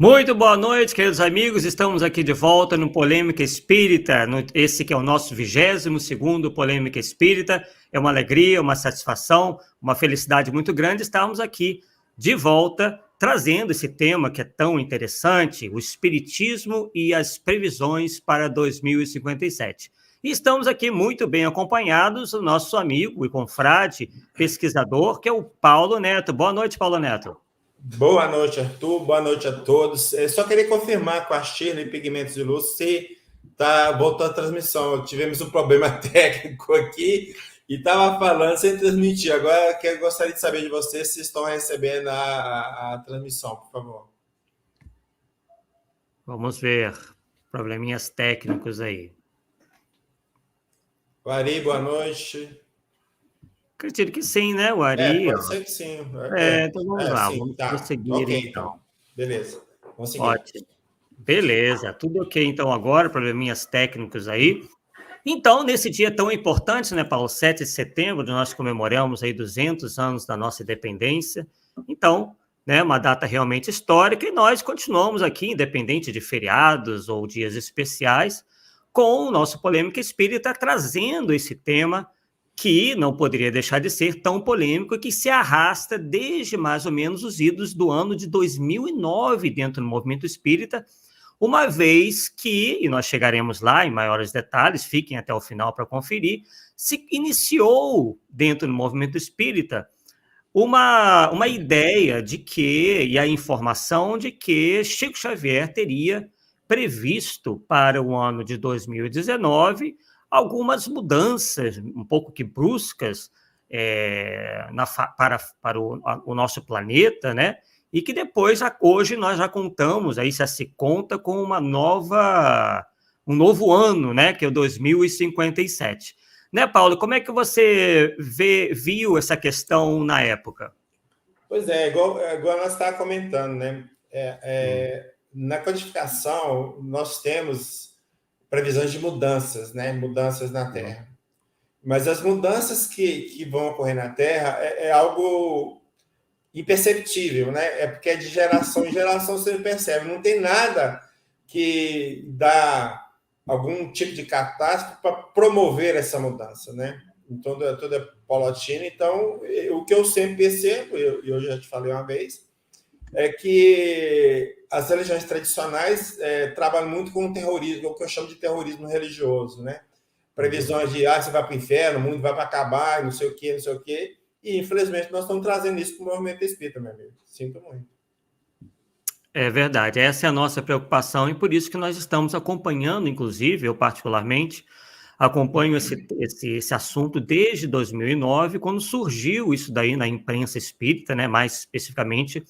Muito boa noite, queridos amigos. Estamos aqui de volta no Polêmica Espírita. Esse que é o nosso 22º Polêmica Espírita. É uma alegria, uma satisfação, uma felicidade muito grande estarmos aqui de volta, trazendo esse tema que é tão interessante, o Espiritismo e as previsões para 2057. E estamos aqui muito bem acompanhados do nosso amigo e confrade, pesquisador, que é o Paulo Neto. Boa noite, Paulo Neto. Boa noite, Arthur. Boa noite a todos. Só queria confirmar com a Shirley Pigmentos de Luz se voltou a transmissão. Tivemos um problema técnico aqui e estava falando sem transmitir. Agora eu gostaria de saber de vocês se estão recebendo a transmissão, por favor. Vamos ver. Probleminhas técnicos aí. Ari, boa noite. Acredito que sim, né, o Ari? Pode ser que sim. Então vamos lá, sim, vamos tá. prosseguir Ok, então. Beleza. Vamos seguir. Ótimo. Beleza, tudo ok então agora, probleminhas técnicos aí. Então, nesse dia tão importante, né, Paulo, 7 de setembro, nós comemoramos aí 200 anos da nossa independência. Então, né, uma data realmente histórica e nós continuamos aqui, independente de feriados ou dias especiais, com o nosso Polêmica Espírita trazendo esse tema que não poderia deixar de ser tão polêmico e que se arrasta desde mais ou menos os idos do ano de 2009 dentro do movimento espírita, uma vez que, e nós chegaremos lá em maiores detalhes, fiquem até o final para conferir, se iniciou dentro do movimento espírita uma ideia de que, e a informação de que Chico Xavier teria previsto para o ano de 2019 algumas mudanças um pouco que bruscas para o nosso planeta, né? E que depois, hoje, nós já contamos, aí já se conta com um novo ano, né? Que é o 2057. Né, Paulo? Como é que você viu essa questão na época? Pois é, igual nós estávamos comentando, né? Na codificação, nós temos previsões de mudanças, né? Mudanças na Terra. Mas as mudanças que vão ocorrer na Terra é algo imperceptível, né? É porque é de geração em geração você percebe. Não tem nada que dá algum tipo de catástrofe para promover essa mudança, né? Então, tudo é paulatina. Então, o que eu sempre percebo, eu já te falei uma vez, é que as religiões tradicionais trabalham muito com o terrorismo, o que eu chamo de terrorismo religioso, né? Previsões de, você vai para o inferno, o mundo vai para acabar, não sei o quê, não sei o quê. E, infelizmente, nós estamos trazendo isso para o movimento espírita, meu amigo. Sinto muito. É verdade, essa é a nossa preocupação e por isso que nós estamos acompanhando, inclusive, eu particularmente, acompanho esse assunto desde 2009, quando surgiu isso daí na imprensa espírita, né, mais especificamente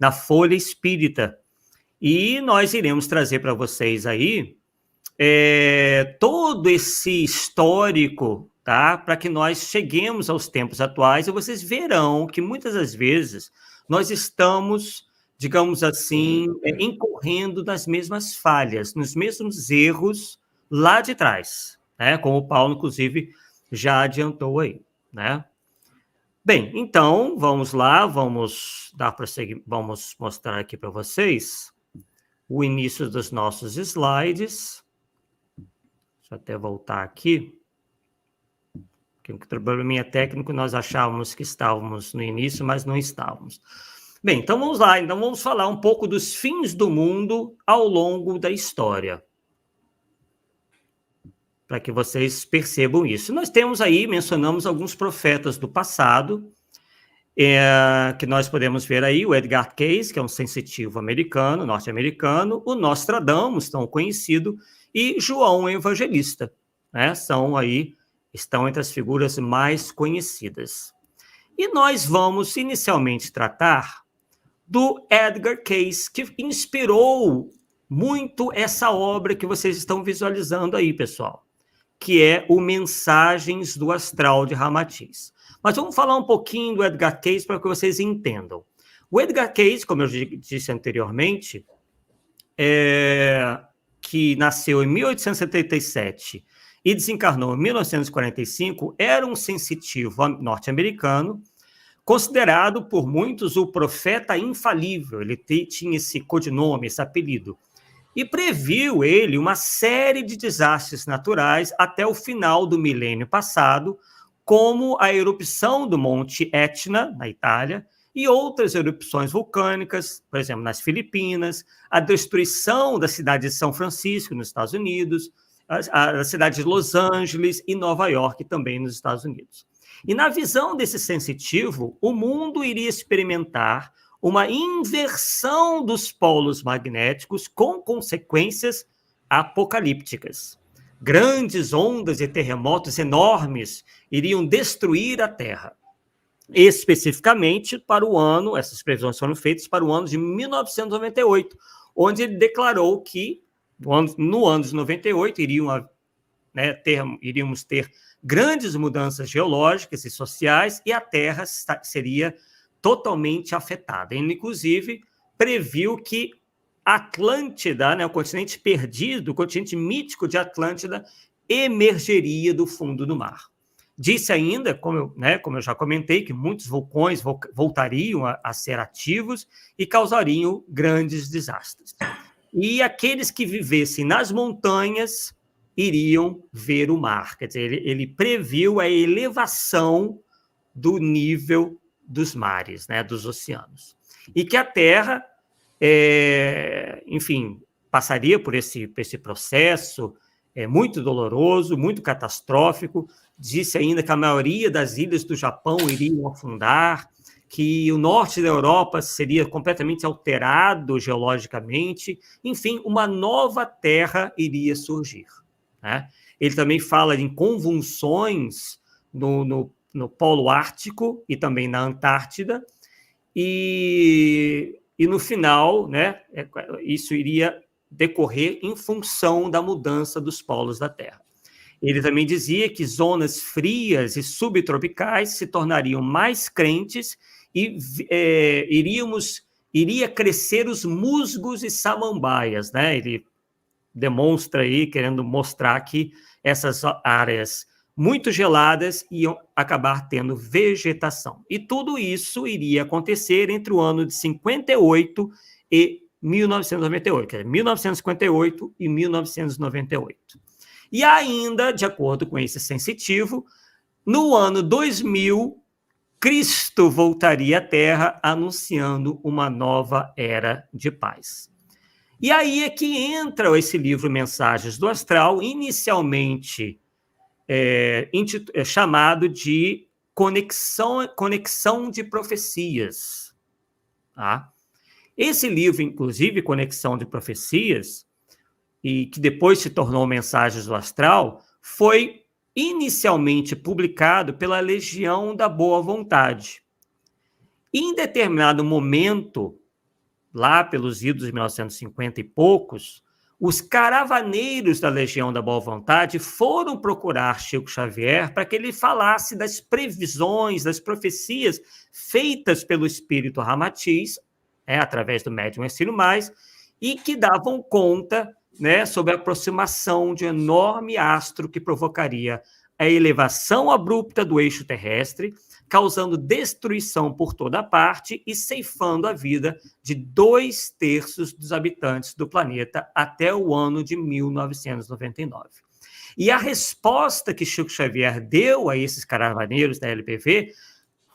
na Folha Espírita. E nós iremos trazer para vocês aí todo esse histórico, tá? Para que nós cheguemos aos tempos atuais e vocês verão que muitas das vezes nós estamos, digamos assim, incorrendo nas mesmas falhas, nos mesmos erros lá de trás, né? Como o Paulo, inclusive, já adiantou aí, né? Bem, então, vamos lá, vamos mostrar aqui para vocês o início dos nossos slides. Deixa eu até voltar aqui. Porque o probleminha técnico, nós achávamos que estávamos no início, mas não estávamos. Bem, então vamos lá. Então vamos falar um pouco dos fins do mundo ao longo da história. Para que vocês percebam isso. Nós temos aí, mencionamos alguns profetas do passado, que nós podemos ver aí, o Edgar Cayce, que é um sensitivo americano, norte-americano, o Nostradamus, tão conhecido, e João o Evangelista, né? Estão entre as figuras mais conhecidas. E nós vamos inicialmente tratar do Edgar Cayce, que inspirou muito essa obra que vocês estão visualizando aí, pessoal, que é o Mensagens do Astral de Ramatiz. Mas vamos falar um pouquinho do Edgar Cayce para que vocês entendam. O Edgar Cayce, como eu disse anteriormente, que nasceu em 1877 e desencarnou em 1945, era um sensitivo norte-americano considerado por muitos o profeta infalível. Ele tinha esse codinome, esse apelido. E previu ele uma série de desastres naturais até o final do milênio passado, como a erupção do Monte Etna, na Itália, e outras erupções vulcânicas, por exemplo, nas Filipinas, a destruição da cidade de São Francisco, nos Estados Unidos, a cidade de Los Angeles e Nova York, também nos Estados Unidos. E na visão desse sensitivo, o mundo iria experimentar uma inversão dos polos magnéticos com consequências apocalípticas. Grandes ondas e terremotos enormes iriam destruir a Terra. Especificamente para o ano, essas previsões foram feitas para o ano de 1998, onde ele declarou que no ano de 98 iríamos ter grandes mudanças geológicas e sociais e a Terra seria totalmente afetada. Ele, inclusive, previu que Atlântida, o continente perdido, o continente mítico de Atlântida, emergeria do fundo do mar. Disse ainda, como eu já comentei, que muitos vulcões voltariam a ser ativos e causariam grandes desastres. E aqueles que vivessem nas montanhas iriam ver o mar. Quer dizer, ele previu a elevação do nível dos mares, dos oceanos. E que a Terra, enfim, passaria por esse processo muito doloroso, muito catastrófico. Disse ainda que a maioria das ilhas do Japão iriam afundar, que o norte da Europa seria completamente alterado geologicamente. Enfim, uma nova Terra iria surgir. Ele também fala em convulsões no Polo Ártico e também na Antártida, e no final, isso iria decorrer em função da mudança dos polos da Terra. Ele também dizia que zonas frias e subtropicais se tornariam mais quentes e iria crescer os musgos e samambaias. Ele demonstra aí, querendo mostrar que essas áreas muito geladas iam acabar tendo vegetação. E tudo isso iria acontecer entre o ano de 58 e 1998, quer dizer, 1958 e 1998. E ainda, de acordo com esse sensitivo, no ano 2000, Cristo voltaria à Terra anunciando uma nova era de paz. E aí é que entra esse livro Mensagens do Astral, inicialmente chamado de Conexão de Profecias. Tá? Esse livro, inclusive, Conexão de Profecias, e que depois se tornou Mensagens do Astral, foi inicialmente publicado pela Legião da Boa Vontade. Em determinado momento, lá pelos idos de 1950 e poucos, os caravaneiros da Legião da Boa Vontade foram procurar Chico Xavier para que ele falasse das previsões, das profecias feitas pelo espírito Ramatiz, através do médium Hercílio Mais, e que davam conta sobre a aproximação de um enorme astro que provocaria a elevação abrupta do eixo terrestre, causando destruição por toda parte e ceifando a vida de 2/3 dos habitantes do planeta até o ano de 1999. E a resposta que Chico Xavier deu a esses caravaneiros da LBV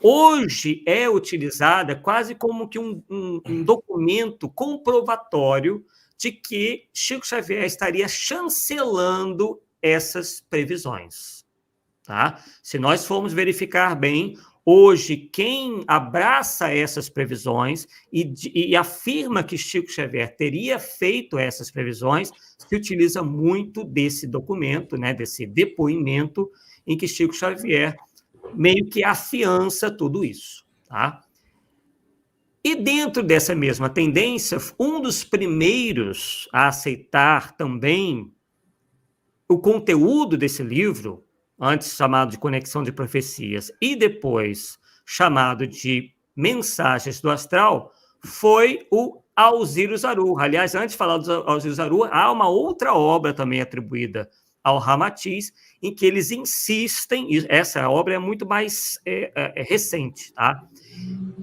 hoje é utilizada quase como que um documento comprovatório de que Chico Xavier estaria chancelando essas previsões. Tá? Se nós formos verificar bem, hoje quem abraça essas previsões e afirma que Chico Xavier teria feito essas previsões, se utiliza muito desse documento, desse depoimento em que Chico Xavier meio que afiança tudo isso. Tá? E dentro dessa mesma tendência, um dos primeiros a aceitar também o conteúdo desse livro, antes chamado de Conexão de Profecias e depois chamado de Mensagens do Astral, foi o Alziro Zarur. Aliás, antes de falar do Alziro Zarur, há uma outra obra também atribuída ao Ramatiz, em que eles insistem, e essa obra é muito mais recente, tá?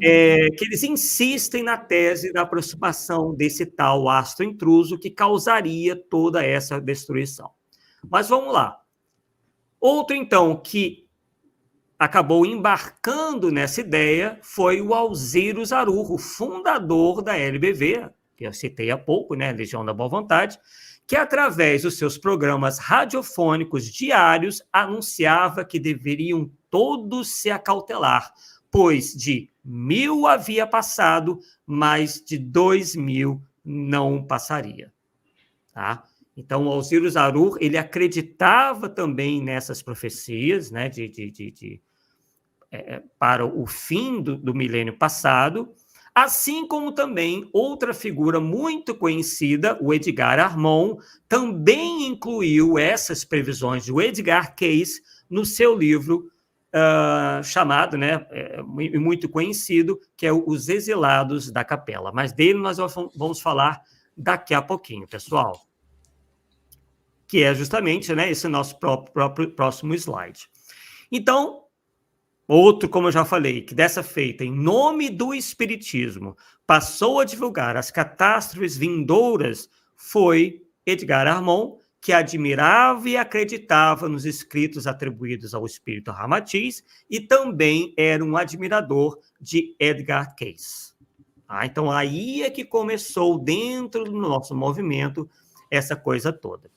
Que eles insistem na tese da aproximação desse tal astro intruso que causaria toda essa destruição. Mas vamos lá. Outro, então, que acabou embarcando nessa ideia foi o Alziro Zarur, o fundador da LBV, que eu citei há pouco, né, Legião da Boa Vontade, que através dos seus programas radiofônicos diários anunciava que deveriam todos se acautelar, pois de 1000 havia passado, mas de 2000 não passaria. Tá? Então, o Alziro Zarur, ele acreditava também nessas profecias, né, para o fim do milênio passado, assim como também outra figura muito conhecida, o Edgar Armond, também incluiu essas previsões do Edgar Cayce no seu livro chamado, né, muito conhecido, que é Os Exilados da Capela. Mas dele nós vamos falar daqui a pouquinho, pessoal. Que é justamente, né, esse nosso próximo slide. Então, outro, como eu já falei, que dessa feita, em nome do Espiritismo, passou a divulgar as catástrofes vindouras, foi Edgar Armond, que admirava e acreditava nos escritos atribuídos ao espírito Ramatiz e também era um admirador de Edgar Cayce. Então, aí é que começou, dentro do nosso movimento, essa coisa toda.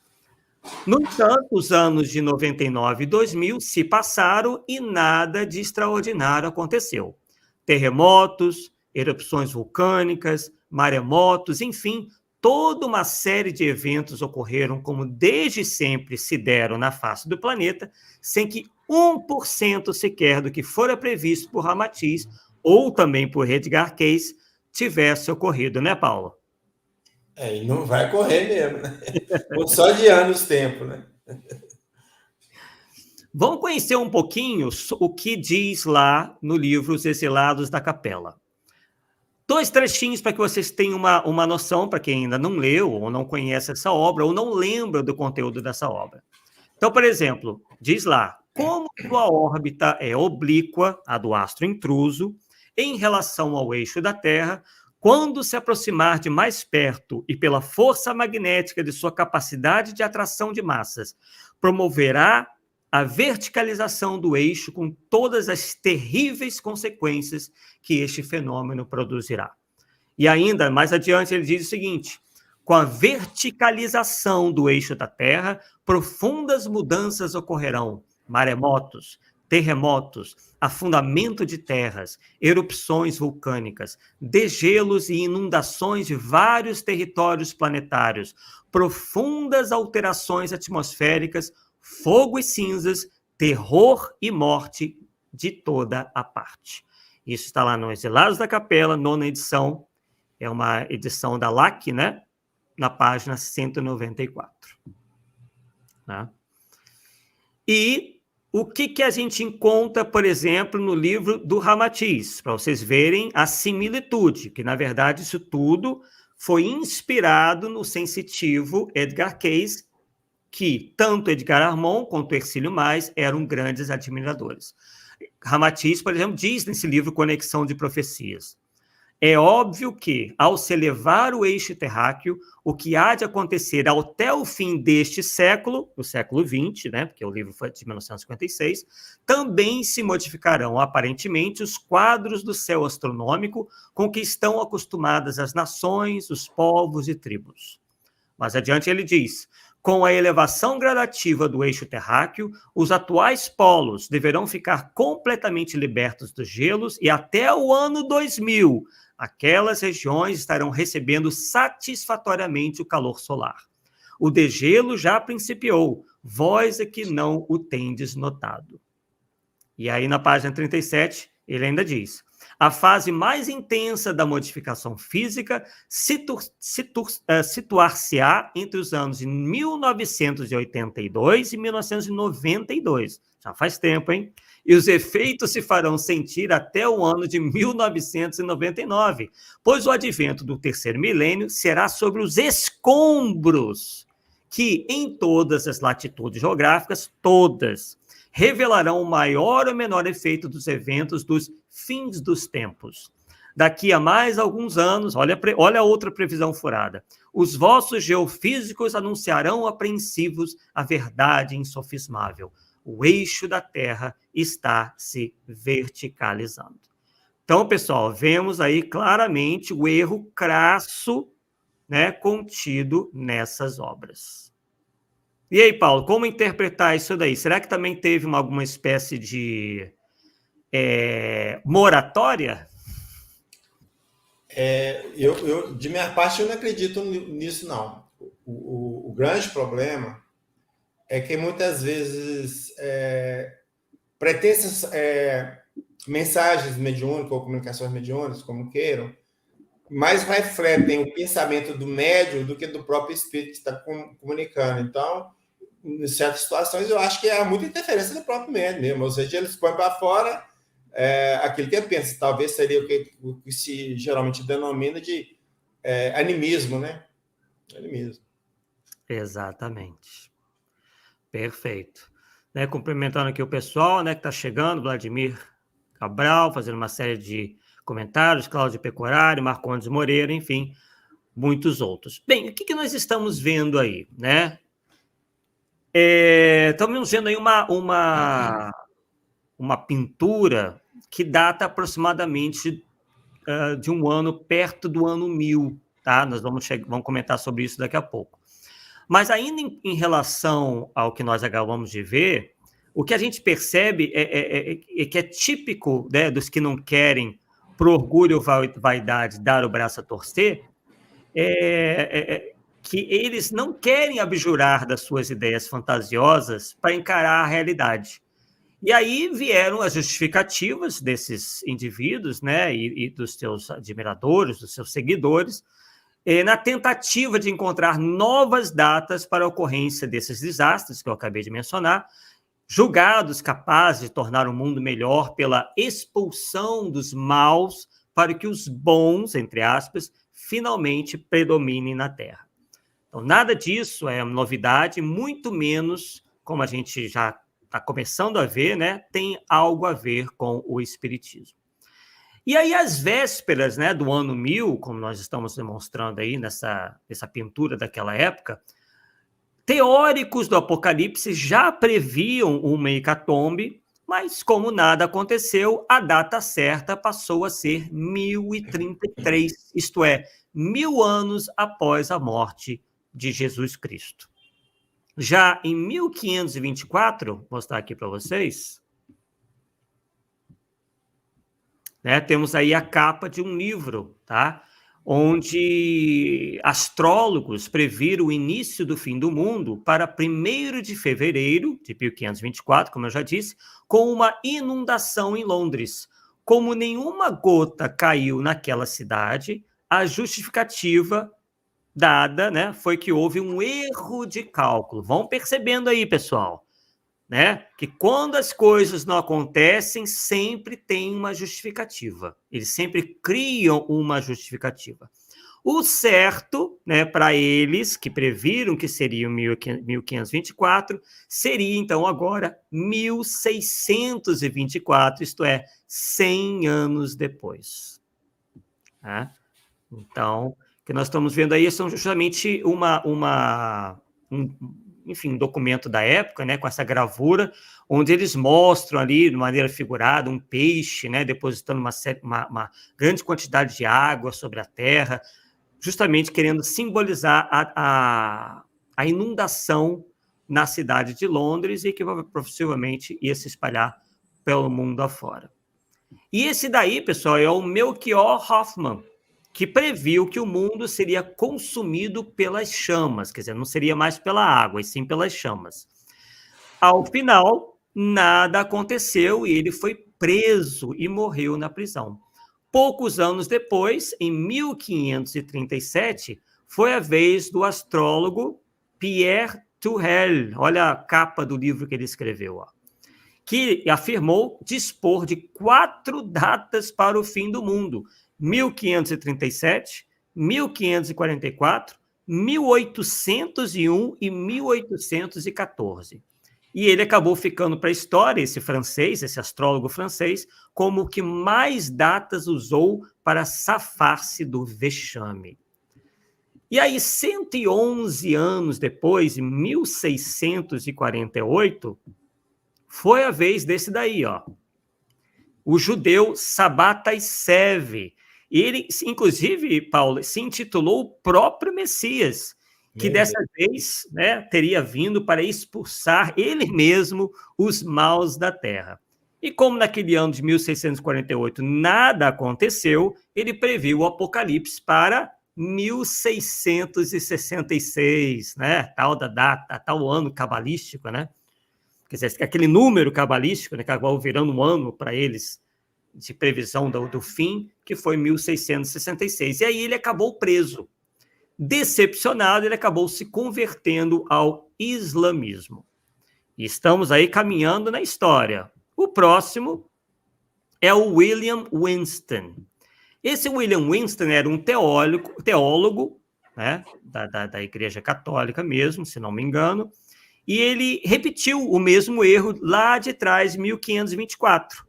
No entanto, os anos de 99 e 2000 se passaram e nada de extraordinário aconteceu. Terremotos, erupções vulcânicas, maremotos, enfim, toda uma série de eventos ocorreram como desde sempre se deram na face do planeta, sem que 1% sequer do que fora previsto por Ramatiz ou também por Edgar Cayce tivesse ocorrido, né, Paulo? E não vai correr mesmo, né? Só de anos tempo, né? Vamos conhecer um pouquinho o que diz lá no livro Os Exilados da Capela. 2 trechinhos para que vocês tenham uma noção, para quem ainda não leu, ou não conhece essa obra, ou não lembra do conteúdo dessa obra. Então, por exemplo, diz lá, como a órbita é oblíqua, a do astro intruso, em relação ao eixo da Terra, quando se aproximar de mais perto e pela força magnética de sua capacidade de atração de massas, promoverá a verticalização do eixo com todas as terríveis consequências que este fenômeno produzirá. E ainda, mais adiante, ele diz o seguinte, com a verticalização do eixo da Terra, profundas mudanças ocorrerão, maremotos, terremotos, afundamento de terras, erupções vulcânicas, degelos e inundações de vários territórios planetários, profundas alterações atmosféricas, fogo e cinzas, terror e morte de toda a parte. Isso está lá no Exilados da Capela, 9ª edição, é uma edição da LAC, né? Na página 194. Né? E o que a gente encontra, por exemplo, no livro do Ramatiz, para vocês verem a similitude, que, na verdade, isso tudo foi inspirado no sensitivo Edgar Cayce, que tanto Edgar Armond quanto Hercílio Mais eram grandes admiradores. Ramatiz, por exemplo, diz nesse livro Conexão de Profecias, é óbvio que, ao se elevar o eixo terráqueo, o que há de acontecer até o fim deste século, o século XX, né, porque o livro foi de 1956, também se modificarão, aparentemente, os quadros do céu astronômico com que estão acostumadas as nações, os povos e tribos. Mais adiante ele diz, com a elevação gradativa do eixo terráqueo, os atuais polos deverão ficar completamente libertos dos gelos e até o ano 2000, aquelas regiões estarão recebendo satisfatoriamente o calor solar. O degelo já principiou, vós é que não o tendes notado. E aí, na página 37, ele ainda diz, a fase mais intensa da modificação física situar-se-á entre os anos de 1982 e 1992. Já faz tempo, hein? E os efeitos se farão sentir até o ano de 1999, pois o advento do terceiro milênio será sobre os escombros que em todas as latitudes geográficas, todas, revelarão o maior ou menor efeito dos eventos dos fins dos tempos. Daqui a mais alguns anos, olha a outra previsão furada, os vossos geofísicos anunciarão apreensivos a verdade insofismável. O eixo da Terra está se verticalizando. Então, pessoal, vemos aí claramente o erro crasso, né, contido nessas obras. E aí, Paulo, como interpretar isso daí? Será que também teve alguma espécie de moratória? De minha parte, eu não acredito nisso, não. O grande problema é que muitas vezes pretensas mensagens mediúnicas ou comunicações mediúnicas, como queiram, mais refletem o pensamento do médium do que do próprio espírito que está comunicando. Então, em certas situações, eu acho que é muita interferência do próprio médium mesmo, ou seja, eles põem para fora aquilo que ele pensa. Talvez seria o que se geralmente denomina de animismo, né? Animismo. Exatamente. Perfeito. Né, cumprimentando aqui o pessoal, né, que está chegando, Vladimir Cabral, fazendo uma série de comentários, Cláudio Pecorari, Marcondes Moreira, enfim, muitos outros. Bem, o que nós estamos vendo aí, né? Estamos vendo aí uma pintura que data aproximadamente de um ano, perto do ano 1000, tá? Nós vamos comentar sobre isso daqui a pouco. Mas ainda em relação ao que nós acabamos de ver, o que a gente percebe é que é típico, né, dos que não querem, por orgulho ou vaidade, dar o braço a torcer, que eles não querem abjurar das suas ideias fantasiosas para encarar a realidade. E aí vieram as justificativas desses indivíduos, né, e dos seus admiradores, dos seus seguidores, na tentativa de encontrar novas datas para a ocorrência desses desastres que eu acabei de mencionar, julgados capazes de tornar o mundo melhor pela expulsão dos maus para que os bons, entre aspas, finalmente predominem na Terra. Então, nada disso é novidade, muito menos, como a gente já está começando a ver, né, tem algo a ver com o Espiritismo. E aí, às vésperas, né, do ano 1000, como nós estamos demonstrando aí nessa pintura daquela época, teóricos do Apocalipse já previam uma hecatombe, mas como nada aconteceu, a data certa passou a ser 1033, isto é, 1000 anos após a morte de Jesus Cristo. Já em 1524, vou mostrar aqui para vocês, né, temos aí a capa de um livro, tá? Onde astrólogos previram o início do fim do mundo para 1º de fevereiro de 1524, como eu já disse, com uma inundação em Londres. Como nenhuma gota caiu naquela cidade, a justificativa dada, né, foi que houve um erro de cálculo. Vão percebendo aí, pessoal, né, que quando as coisas não acontecem, sempre tem uma justificativa. Eles sempre criam uma justificativa. O certo, né, para eles, que previram que seria 1524, seria, então, agora 1624, isto é, 100 anos depois. Né? Então, o que nós estamos vendo aí são justamente um documento da época, né, com essa gravura, onde eles mostram ali, de maneira figurada, um peixe, né, depositando uma grande quantidade de água sobre a terra, justamente querendo simbolizar a inundação na cidade de Londres e que possivelmente ia se espalhar pelo mundo afora. E esse daí, pessoal, é o Melchior Hoffman, que previu que o mundo seria consumido pelas chamas, quer dizer, não seria mais pela água, e sim pelas chamas. Ao final, nada aconteceu e ele foi preso e morreu na prisão. Poucos anos depois, em 1537, foi a vez do astrólogo Pierre Tourelle, olha a capa do livro que ele escreveu, ó, que afirmou dispor de 4 datas para o fim do mundo: 1537, 1544, 1801 e 1814. E ele acabou ficando para a história, esse francês, esse astrólogo francês, como o que mais datas usou para safar-se do vexame. E aí, 111 anos depois, em 1648, foi a vez desse daí, ó, o judeu Sabbatai Zev. Ele, inclusive, Paulo, se intitulou o próprio Messias, que dessa vez, né, teria vindo para expulsar ele mesmo os maus da terra. E como naquele ano de 1648 nada aconteceu, ele previu o Apocalipse para 1666, né? Tal da data, tal ano cabalístico, né? Quer dizer, aquele número cabalístico, né, que acabou virando um ano para eles de previsão do fim, que foi 1666. E aí ele acabou preso. Decepcionado, ele acabou se convertendo ao islamismo. E estamos aí caminhando na história. O próximo é o William Winston. Esse William Winston era um teólogo, né, da Igreja Católica mesmo, se não me engano, e ele repetiu o mesmo erro lá de trás, 1524.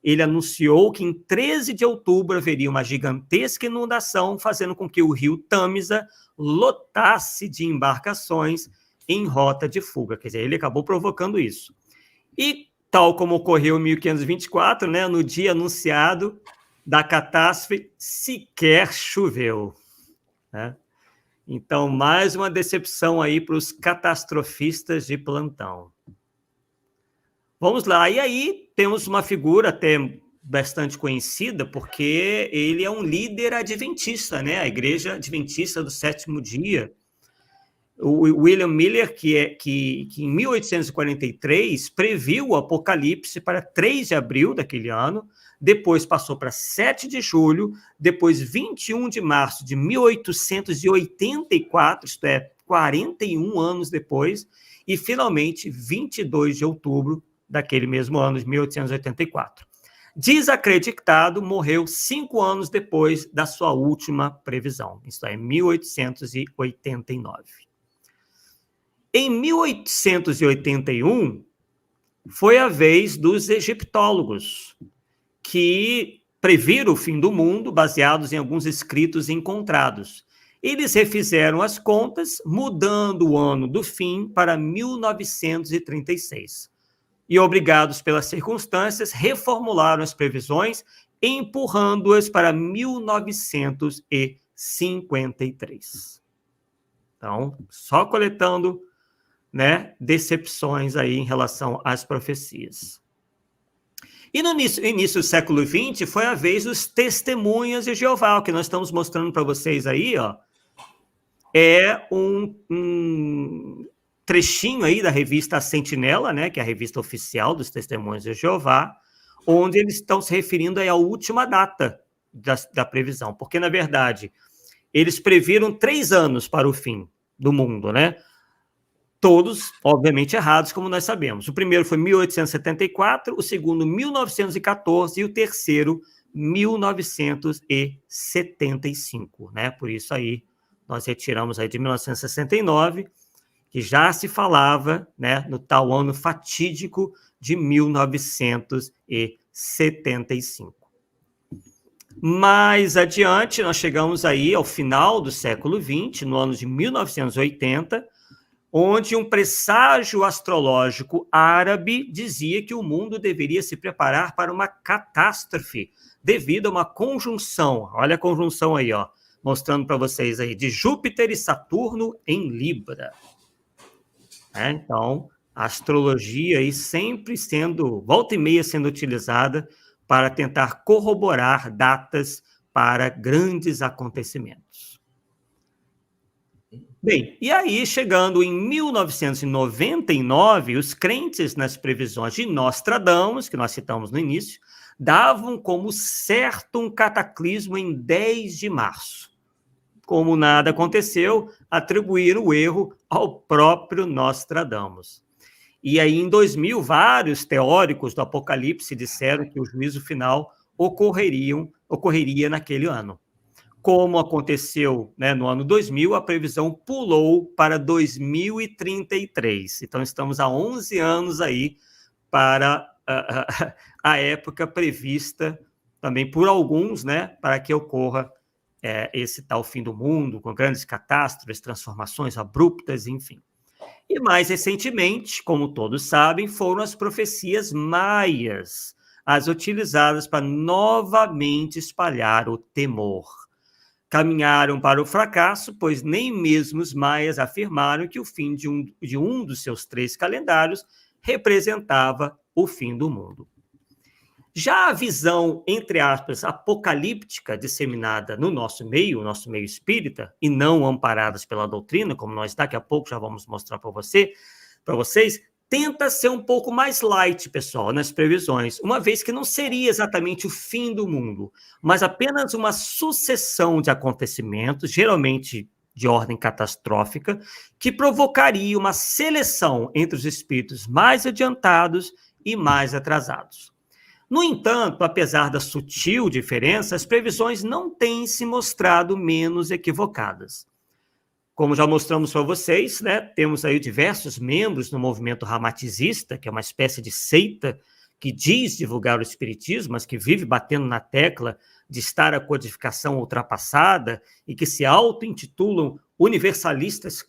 Ele anunciou que em 13 de outubro haveria uma gigantesca inundação, fazendo com que o rio Tâmisa lotasse de embarcações em rota de fuga. Quer dizer, ele acabou provocando isso. E, tal como ocorreu em 1524, né, no dia anunciado da catástrofe, sequer choveu, né? Então, mais uma decepção aí para os catastrofistas de plantão. Vamos lá. E aí temos uma figura até bastante conhecida, porque ele é um líder adventista, né? A Igreja Adventista do Sétimo Dia. O William Miller, que em 1843 previu o Apocalipse para 3 de abril daquele ano, depois passou para 7 de julho, depois 21 de março de 1884, isto é, 41 anos depois, e finalmente 22 de outubro daquele mesmo ano de 1884. Desacreditado, morreu 5 anos depois da sua última previsão, isto é, 1889. Em 1881, foi a vez dos egiptólogos, que previram o fim do mundo, baseados em alguns escritos encontrados. Eles refizeram as contas, mudando o ano do fim para 1936. E, obrigados pelas circunstâncias, reformularam as previsões, empurrando-as para 1953. Então, só coletando, né, decepções aí em relação às profecias. E no início do século XX foi a vez dos testemunhas de Jeová, o que nós estamos mostrando para vocês aí, ó, é um trechinho aí da revista Sentinela, né, que é a revista oficial dos testemunhas de Jeová, onde eles estão se referindo aí à última data da previsão, porque, na verdade, eles previram 3 anos para o fim do mundo, né? Todos, obviamente, errados, como nós sabemos. O primeiro foi 1874, o segundo, 1914, e o terceiro, 1975, né? Por isso aí, nós retiramos aí de 1969, que já se falava, né, no tal ano fatídico de 1975. Mais adiante, nós chegamos aí ao final do século XX, no ano de 1980, onde um presságio astrológico árabe dizia que o mundo deveria se preparar para uma catástrofe devido a uma conjunção. Olha a conjunção aí, ó, mostrando para vocês aí, de Júpiter e Saturno em Libra. Então, a astrologia aí sempre sendo, volta e meia sendo utilizada para tentar corroborar datas para grandes acontecimentos. Bem, e aí, chegando em 1999, os crentes nas previsões de Nostradamus, que nós citamos no início, davam como certo um cataclismo em 10 de março. Como nada aconteceu, atribuíram o erro ao próprio Nostradamus. E aí, em 2000, vários teóricos do Apocalipse disseram que o juízo final ocorreria naquele ano. Como aconteceu, né, no ano 2000, a previsão pulou para 2033. Então, estamos há 11 anos aí para a época prevista também por alguns, né, para que ocorra esse tal fim do mundo, com grandes catástrofes, transformações abruptas, enfim. E mais recentemente, como todos sabem, foram as profecias maias, as utilizadas para novamente espalhar o temor. Caminharam para o fracasso, pois nem mesmo os maias afirmaram que o fim de um dos seus 3 calendários representava o fim do mundo. Já a visão, entre aspas, apocalíptica disseminada no nosso meio espírita, e não amparadas pela doutrina, como nós daqui a pouco já vamos mostrar para vocês, tenta ser um pouco mais light, pessoal, nas previsões, uma vez que não seria exatamente o fim do mundo, mas apenas uma sucessão de acontecimentos, geralmente de ordem catastrófica, que provocaria uma seleção entre os espíritos mais adiantados e mais atrasados. No entanto, apesar da sutil diferença, as previsões não têm se mostrado menos equivocadas. Como já mostramos para vocês, né, temos aí diversos membros no movimento ramaticista, que é uma espécie de seita que diz divulgar o espiritismo, mas que vive batendo na tecla de estar a codificação ultrapassada e que se auto-intitulam universalistas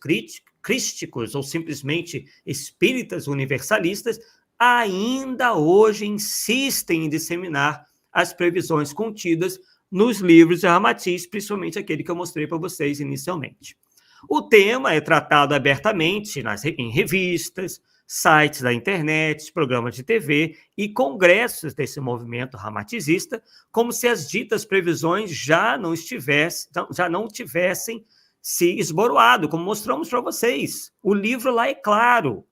crísticos ou simplesmente espíritas universalistas, ainda hoje insistem em disseminar as previsões contidas nos livros de Ramatiz, principalmente aquele que eu mostrei para vocês inicialmente. O tema é tratado abertamente em revistas, sites da internet, programas de TV e congressos desse movimento ramatizista, como se as ditas previsões já não tivessem se esboroado, como mostramos para vocês. O livro lá é claro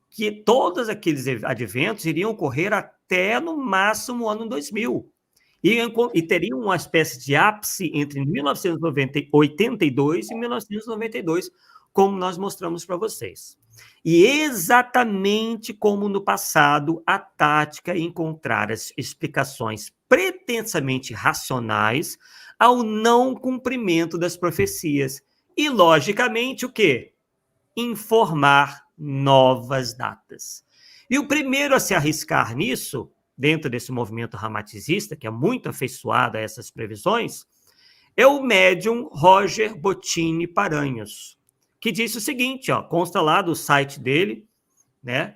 que todos aqueles adventos iriam ocorrer até, no máximo, o ano 2000. E teriam uma espécie de ápice entre 1982 e 1992, como nós mostramos para vocês. E exatamente como no passado, a tática é encontrar as explicações pretensamente racionais ao não cumprimento das profecias. E, logicamente, o quê? Informar novas datas. E o primeiro a se arriscar nisso, dentro desse movimento ramaticista, que é muito afeiçoado a essas previsões, é o médium Roger Bottini Paranhos, que disse o seguinte, ó, consta lá do site dele, né,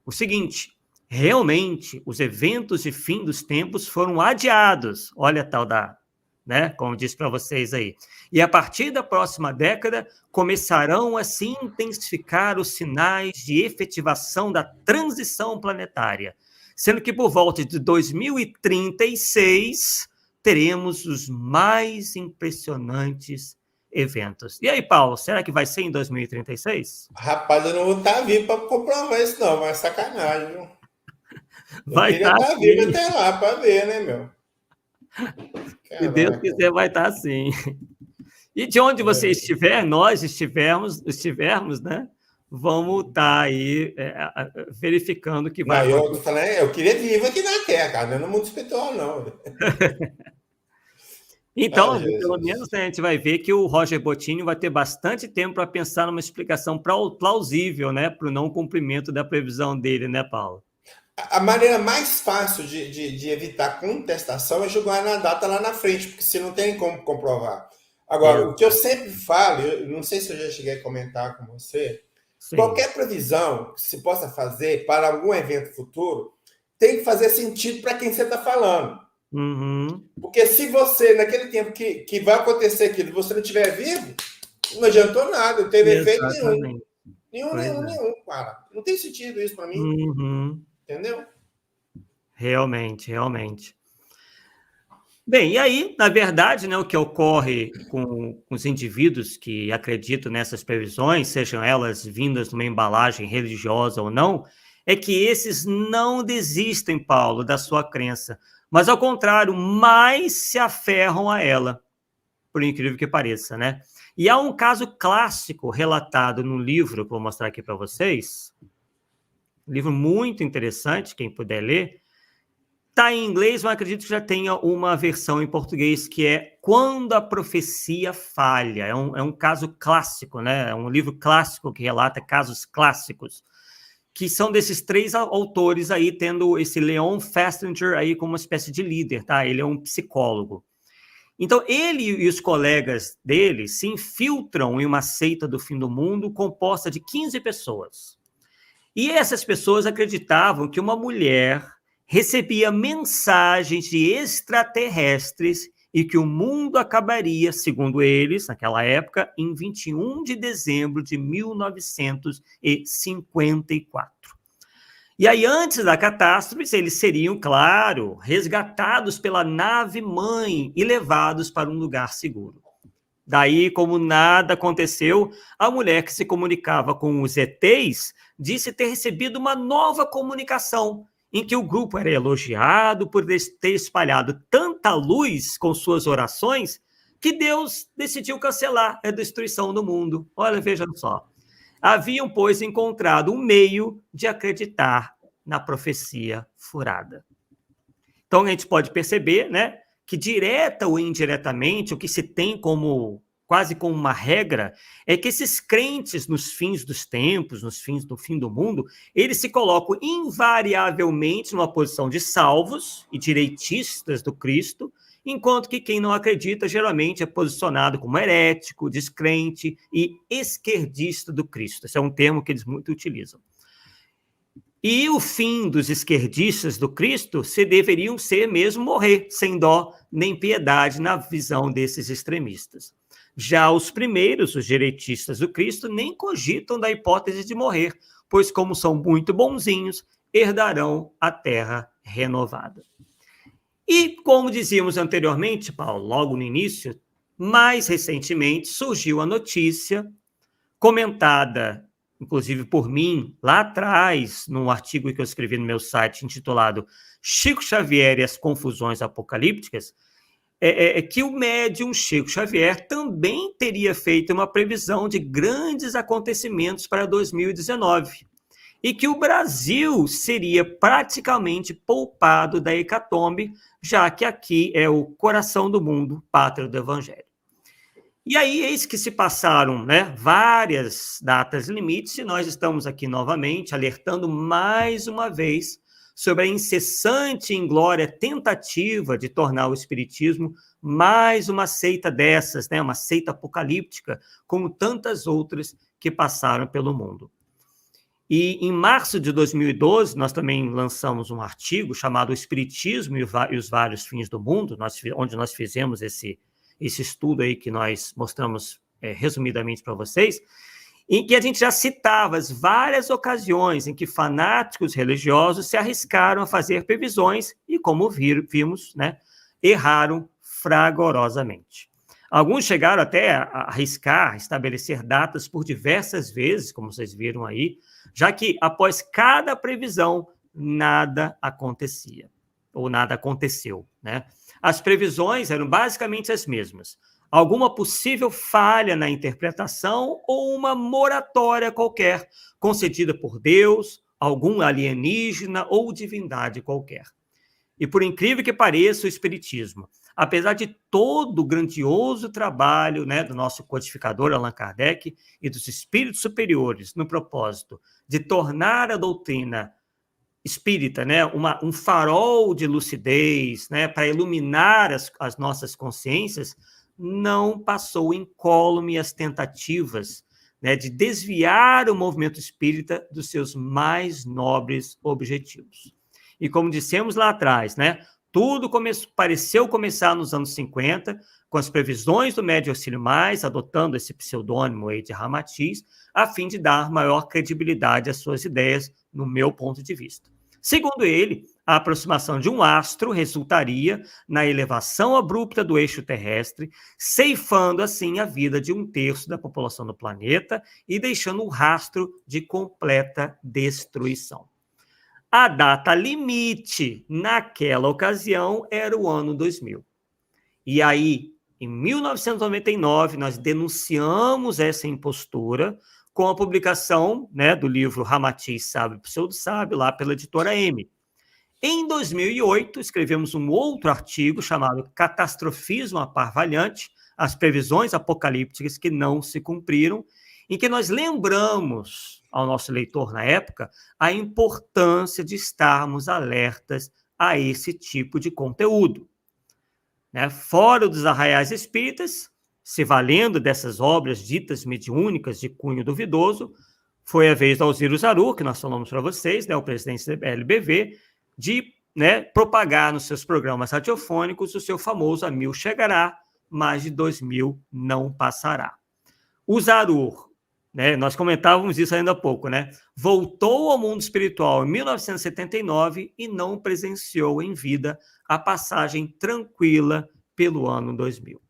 o seguinte: realmente os eventos de fim dos tempos foram adiados, olha a tal da, né, como disse para vocês aí, e a partir da próxima década começarão a se intensificar os sinais de efetivação da transição planetária, sendo que por volta de 2036 teremos os mais impressionantes eventos. E aí, Paulo, será que vai ser em 2036? Rapaz, eu não vou estar vivo para comprovar isso, não, mas sacanagem, viu? Vai estar vivo até lá para ver, né, meu? Se Deus quiser, vai estar sim. E de onde você estiver, nós estivermos, né? Vamos estar aí verificando que vai. Eu queria vivo aqui na Terra, cara, não é no mundo espiritual, não. Então, pelo menos, né, a gente vai ver que o Roger Bottini vai ter bastante tempo para pensar numa explicação plausível, né, para o não cumprimento da previsão dele, né, Paulo? A maneira mais fácil de evitar contestação é jogar na data lá na frente, porque você não tem como comprovar. Agora, o que eu sempre falo, eu não sei se eu já cheguei a comentar com você, sim, qualquer previsão que se possa fazer para algum evento futuro tem que fazer sentido para quem você está falando. Uhum. Porque se você, naquele tempo que vai acontecer aquilo, você não estiver vivo, não adiantou nada, não teve efeito nenhum. Nenhum, cara. Não tem sentido isso para mim. Uhum. Entendeu? Realmente. Bem, e aí, na verdade, né, o que ocorre com os indivíduos que acreditam nessas previsões, sejam elas vindas numa embalagem religiosa ou não, é que esses não desistem, Paulo, da sua crença, mas, ao contrário, mais se aferram a ela, por incrível que pareça, né? E há um caso clássico relatado no livro, que eu vou mostrar aqui para vocês, um livro muito interessante, quem puder ler, Está em inglês, mas acredito que já tenha uma versão em português, que é Quando a Profecia Falha. É um caso clássico, né? É um livro clássico que relata casos clássicos, que são desses 3 autores aí, tendo esse Leon Festinger aí como uma espécie de líder, tá? Ele é um psicólogo. Então, ele e os colegas dele se infiltram em uma seita do fim do mundo composta de 15 pessoas. E essas pessoas acreditavam que uma mulher recebia mensagens de extraterrestres e que o mundo acabaria, segundo eles, naquela época, em 21 de dezembro de 1954. E aí, antes da catástrofe, eles seriam, claro, resgatados pela nave-mãe e levados para um lugar seguro. Daí, como nada aconteceu, a mulher que se comunicava com os ETs disse ter recebido uma nova comunicação, em que o grupo era elogiado por ter espalhado tanta luz com suas orações, que Deus decidiu cancelar a destruição do mundo. Olha, vejam só. Haviam, pois, encontrado um meio de acreditar na profecia furada. Então, a gente pode perceber, né, que direta ou indiretamente, o que se tem como quase como uma regra, é que esses crentes nos fins dos tempos, nos fins do fim do mundo, eles se colocam invariavelmente numa posição de salvos e direitistas do Cristo, enquanto que quem não acredita geralmente é posicionado como herético, descrente e esquerdista do Cristo. Esse é um termo que eles muito utilizam. E o fim dos esquerdistas do Cristo se deveriam ser mesmo morrer, sem dó nem piedade, na visão desses extremistas. Já os primeiros, os direitistas do Cristo, nem cogitam da hipótese de morrer, pois, como são muito bonzinhos, herdarão a terra renovada. E, como dizíamos anteriormente, Paulo, logo no início, mais recentemente surgiu a notícia, comentada, inclusive por mim, lá atrás, num artigo que eu escrevi no meu site, intitulado Chico Xavier e as Confusões Apocalípticas, que o médium Chico Xavier também teria feito uma previsão de grandes acontecimentos para 2019 e que o Brasil seria praticamente poupado da hecatombe, já que aqui é o coração do mundo, pátria do Evangelho. E aí, eis que se passaram, né, várias datas limites e nós estamos aqui novamente alertando mais uma vez sobre a incessante e inglória tentativa de tornar o Espiritismo mais uma seita dessas, né, uma seita apocalíptica, como tantas outras que passaram pelo mundo. E em março de 2012, nós também lançamos um artigo chamado O Espiritismo e os Vários Fins do Mundo, onde nós fizemos esse estudo aí que nós mostramos resumidamente para vocês, em que a gente já citava as várias ocasiões em que fanáticos religiosos se arriscaram a fazer previsões e, como vimos, né, erraram fragorosamente. Alguns chegaram até a arriscar estabelecer datas por diversas vezes, como vocês viram aí, já que após cada previsão, nada acontecia, ou nada aconteceu, né? As previsões eram basicamente as mesmas. Alguma possível falha na interpretação ou uma moratória qualquer, concedida por Deus, algum alienígena ou divindade qualquer. E por incrível que pareça, o Espiritismo, apesar de todo o grandioso trabalho, né, do nosso codificador Allan Kardec e dos espíritos superiores no propósito de tornar a doutrina espírita, né, um farol de lucidez, né, para iluminar as nossas consciências, não passou incólume as tentativas, né, de desviar o movimento espírita dos seus mais nobres objetivos. E como dissemos lá atrás, né, tudo pareceu começar nos anos 50, com as previsões do Médio Auxílio Mais, adotando esse pseudônimo aí de Ramatiz, a fim de dar maior credibilidade às suas ideias, no meu ponto de vista. Segundo ele, a aproximação de um astro resultaria na elevação abrupta do eixo terrestre, ceifando assim a vida de 1/3 da população do planeta e deixando um rastro de completa destruição. A data limite naquela ocasião era o ano 2000. E aí, em 1999, nós denunciamos essa impostura com a publicação, né, do livro Ramatiz Sábio e Pseudo-Sábio, lá pela editora M. Em 2008, escrevemos um outro artigo chamado Catastrofismo Aparvalhante, as previsões apocalípticas que não se cumpriram, em que nós lembramos ao nosso leitor na época a importância de estarmos alertas a esse tipo de conteúdo. Né? Fora dos arraiais espíritas, se valendo dessas obras ditas mediúnicas de cunho duvidoso, foi a vez do Alziro Zaru, que nós falamos para vocês, né, o presidente da LBV, de, né, propagar nos seus programas radiofônicos o seu famoso "a 1000 chegará, mais de 2000 não passará". O Zaru, né, nós comentávamos isso ainda há pouco, né, voltou ao mundo espiritual em 1979 e não presenciou em vida a passagem tranquila pelo ano 2000.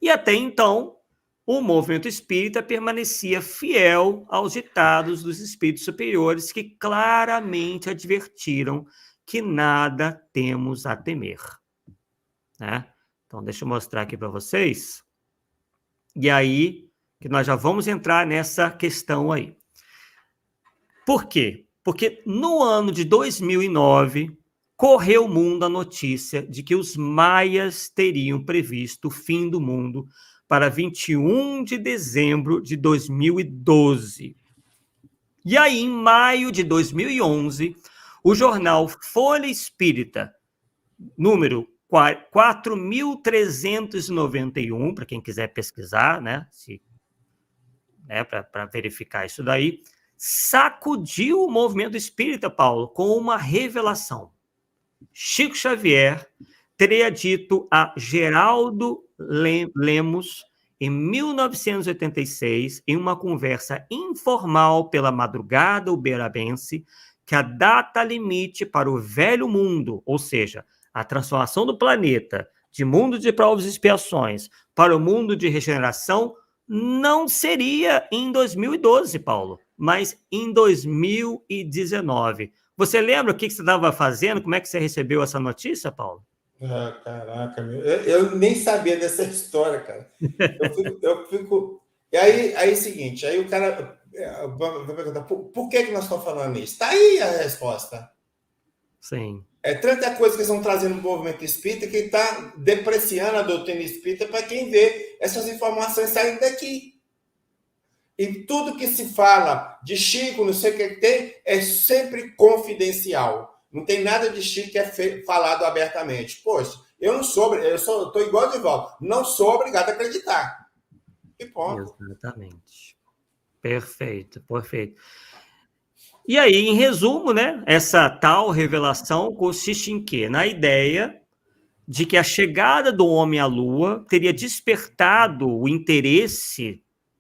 E até então, o movimento espírita permanecia fiel aos ditados dos espíritos superiores que claramente advertiram que nada temos a temer. Né? Então, deixa eu mostrar aqui para vocês. E aí, que nós já vamos entrar nessa questão aí. Por quê? Porque no ano de 2009, correu o mundo a notícia de que os maias teriam previsto o fim do mundo para 21 de dezembro de 2012. E aí, em maio de 2011, o jornal Folha Espírita, número 4.391, para quem quiser pesquisar, né, para verificar isso daí, sacudiu o movimento espírita, Paulo, com uma revelação. Chico Xavier teria dito a Geraldo Lemos, em 1986, em uma conversa informal pela madrugada uberabense, que a data limite para o velho mundo, ou seja, a transformação do planeta de mundo de provas e expiações para o mundo de regeneração, não seria em 2012, Paulo, mas em 2019. Você lembra o que você estava fazendo? Como é que você recebeu essa notícia, Paulo? Ah, caraca, meu. Eu nem sabia dessa história, cara. Eu fico. E aí é o seguinte, aí o cara vai perguntar, por que nós estamos falando isso? Está aí a resposta. Sim. É tanta coisa que eles estão trazendo no movimento espírita que está depreciando a doutrina espírita para quem vê essas informações saindo daqui. E tudo que se fala de Chico, não sei o que tem, é sempre confidencial. Não tem nada de Chico que é falado abertamente. Poxa, eu estou igual de volta. Não sou obrigado a acreditar. E ponto. Exatamente. Perfeito, perfeito. E aí, em resumo, né, essa tal revelação consiste em quê? Na ideia de que a chegada do homem à Lua teria despertado o interesse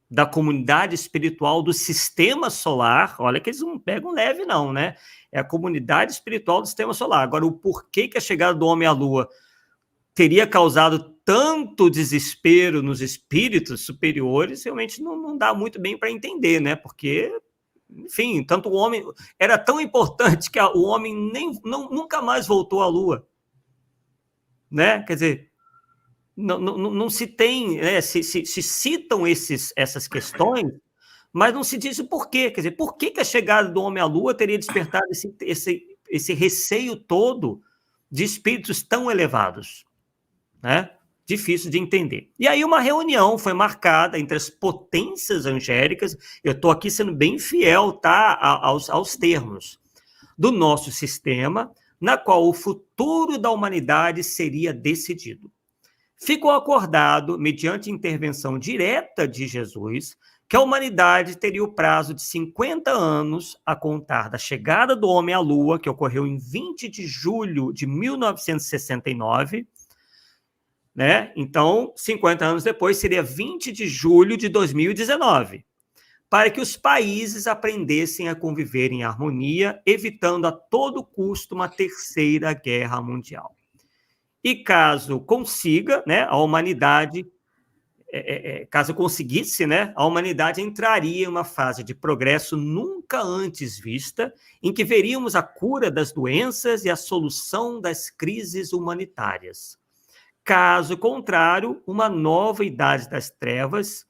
da comunidade espiritual do sistema solar. Olha que eles não pegam leve, não, né? É a comunidade espiritual do sistema solar. Agora, o porquê que a chegada do homem à Lua teria causado tanto desespero nos espíritos superiores, realmente não dá muito bem para entender, né? Porque, enfim, tanto o homem... Era tão importante que o homem nunca mais voltou à Lua. Né? Quer dizer, não se tem... Né? Se citam essas questões, mas não se diz o porquê. Quer dizer, por que a chegada do homem à Lua teria despertado esse receio todo de espíritos tão elevados? Né? Difícil de entender. E aí uma reunião foi marcada entre as potências angélicas, eu estou aqui sendo bem fiel, tá, aos termos, do nosso sistema, na qual o futuro da humanidade seria decidido. Ficou acordado, mediante intervenção direta de Jesus, que a humanidade teria o prazo de 50 anos a contar da chegada do homem à Lua, que ocorreu em 20 de julho de 1969, né? Então, 50 anos depois, seria 20 de julho de 2019, para que os países aprendessem a conviver em harmonia, evitando a todo custo uma terceira guerra mundial. E caso consiga, né, a humanidade, caso conseguisse, né, a humanidade entraria em uma fase de progresso nunca antes vista, em que veríamos a cura das doenças e a solução das crises humanitárias. Caso contrário, uma nova idade das trevas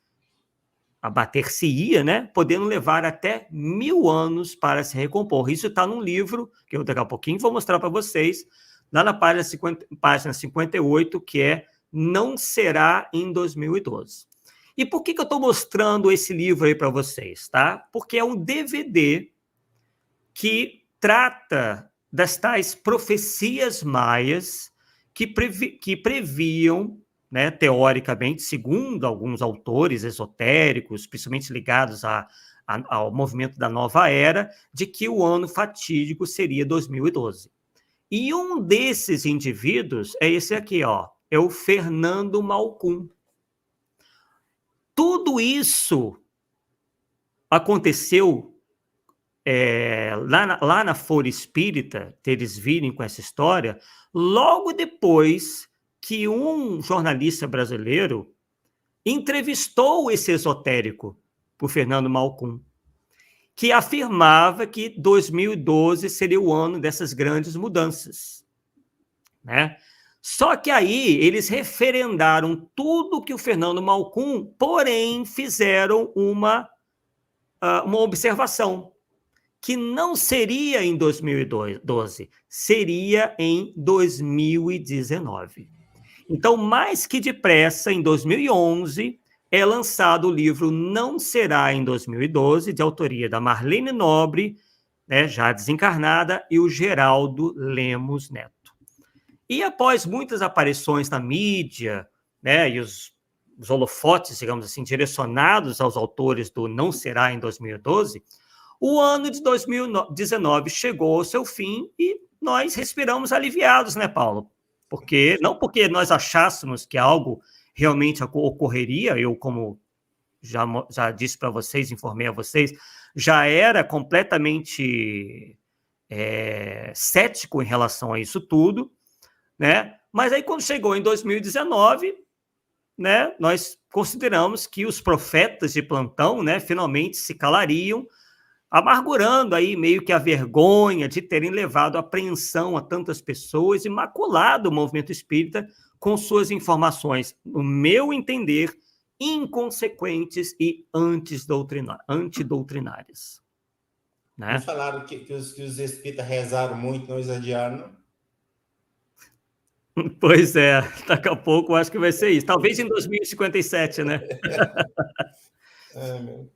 abater-se-ia, né, podendo levar até 1000 anos para se recompor. Isso está num livro, que eu daqui a pouquinho vou mostrar para vocês, lá na página 58, que é Não Será em 2012. E por que eu estou mostrando esse livro aí para vocês? Tá? Porque é um DVD que trata das tais profecias maias que previam, né, teoricamente, segundo alguns autores esotéricos, principalmente ligados ao movimento da nova era, de que o ano fatídico seria 2012. E um desses indivíduos é esse aqui, ó, é o Fernando Malcum. Tudo isso aconteceu lá na Fora Espírita, eles virem com essa história, logo depois que um jornalista brasileiro entrevistou esse esotérico, o Fernando Malcum, que afirmava que 2012 seria o ano dessas grandes mudanças, né? Só que aí eles referendaram tudo que o Fernando Malcum, porém fizeram uma observação, que não seria em 2012, seria em 2019. Então, mais que depressa, em 2011, é lançado o livro Não Será em 2012, de autoria da Marlene Nobre, né, já desencarnada, e o Geraldo Lemos Neto. E após muitas aparições na mídia, né, e os holofotes, digamos assim, direcionados aos autores do Não Será em 2012, o ano de 2019 chegou ao seu fim e nós respiramos aliviados, né, Paulo? Não porque nós achássemos que algo realmente ocorreria, eu, como já disse para vocês, informei a vocês, já era completamente cético em relação a isso tudo, né? Mas aí, quando chegou em 2019, né, nós consideramos que os profetas de plantão, né, finalmente se calariam, amargurando aí meio que a vergonha de terem levado apreensão a tantas pessoas e maculado o movimento espírita com suas informações, no meu entender, inconsequentes e antidoutrinárias. Né? Não falaram que os espíritas rezaram muito, não exageraram, não? Pois é, daqui a pouco eu acho que vai ser isso. Talvez em 2057, né?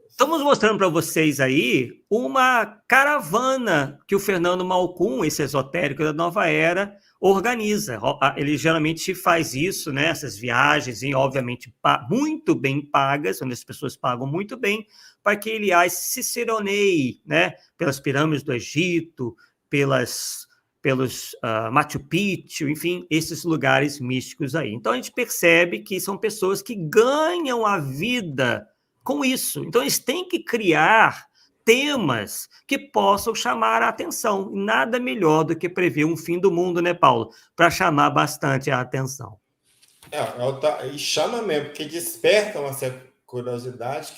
Estamos mostrando para vocês aí uma caravana que o Fernando Malcum, esse esotérico da nova era, organiza. Ele geralmente faz isso, né? Essas viagens, obviamente, muito bem pagas, onde as pessoas pagam muito bem, para que ele se ciceroneie, né? Pelas pirâmides do Egito, pelos Machu Picchu, enfim, esses lugares místicos aí. Então, a gente percebe que são pessoas que ganham a vida com isso. Então, eles têm que criar temas que possam chamar a atenção. Nada melhor do que prever um fim do mundo, né, Paulo? Para chamar bastante a atenção. E chama mesmo, porque desperta uma certa curiosidade,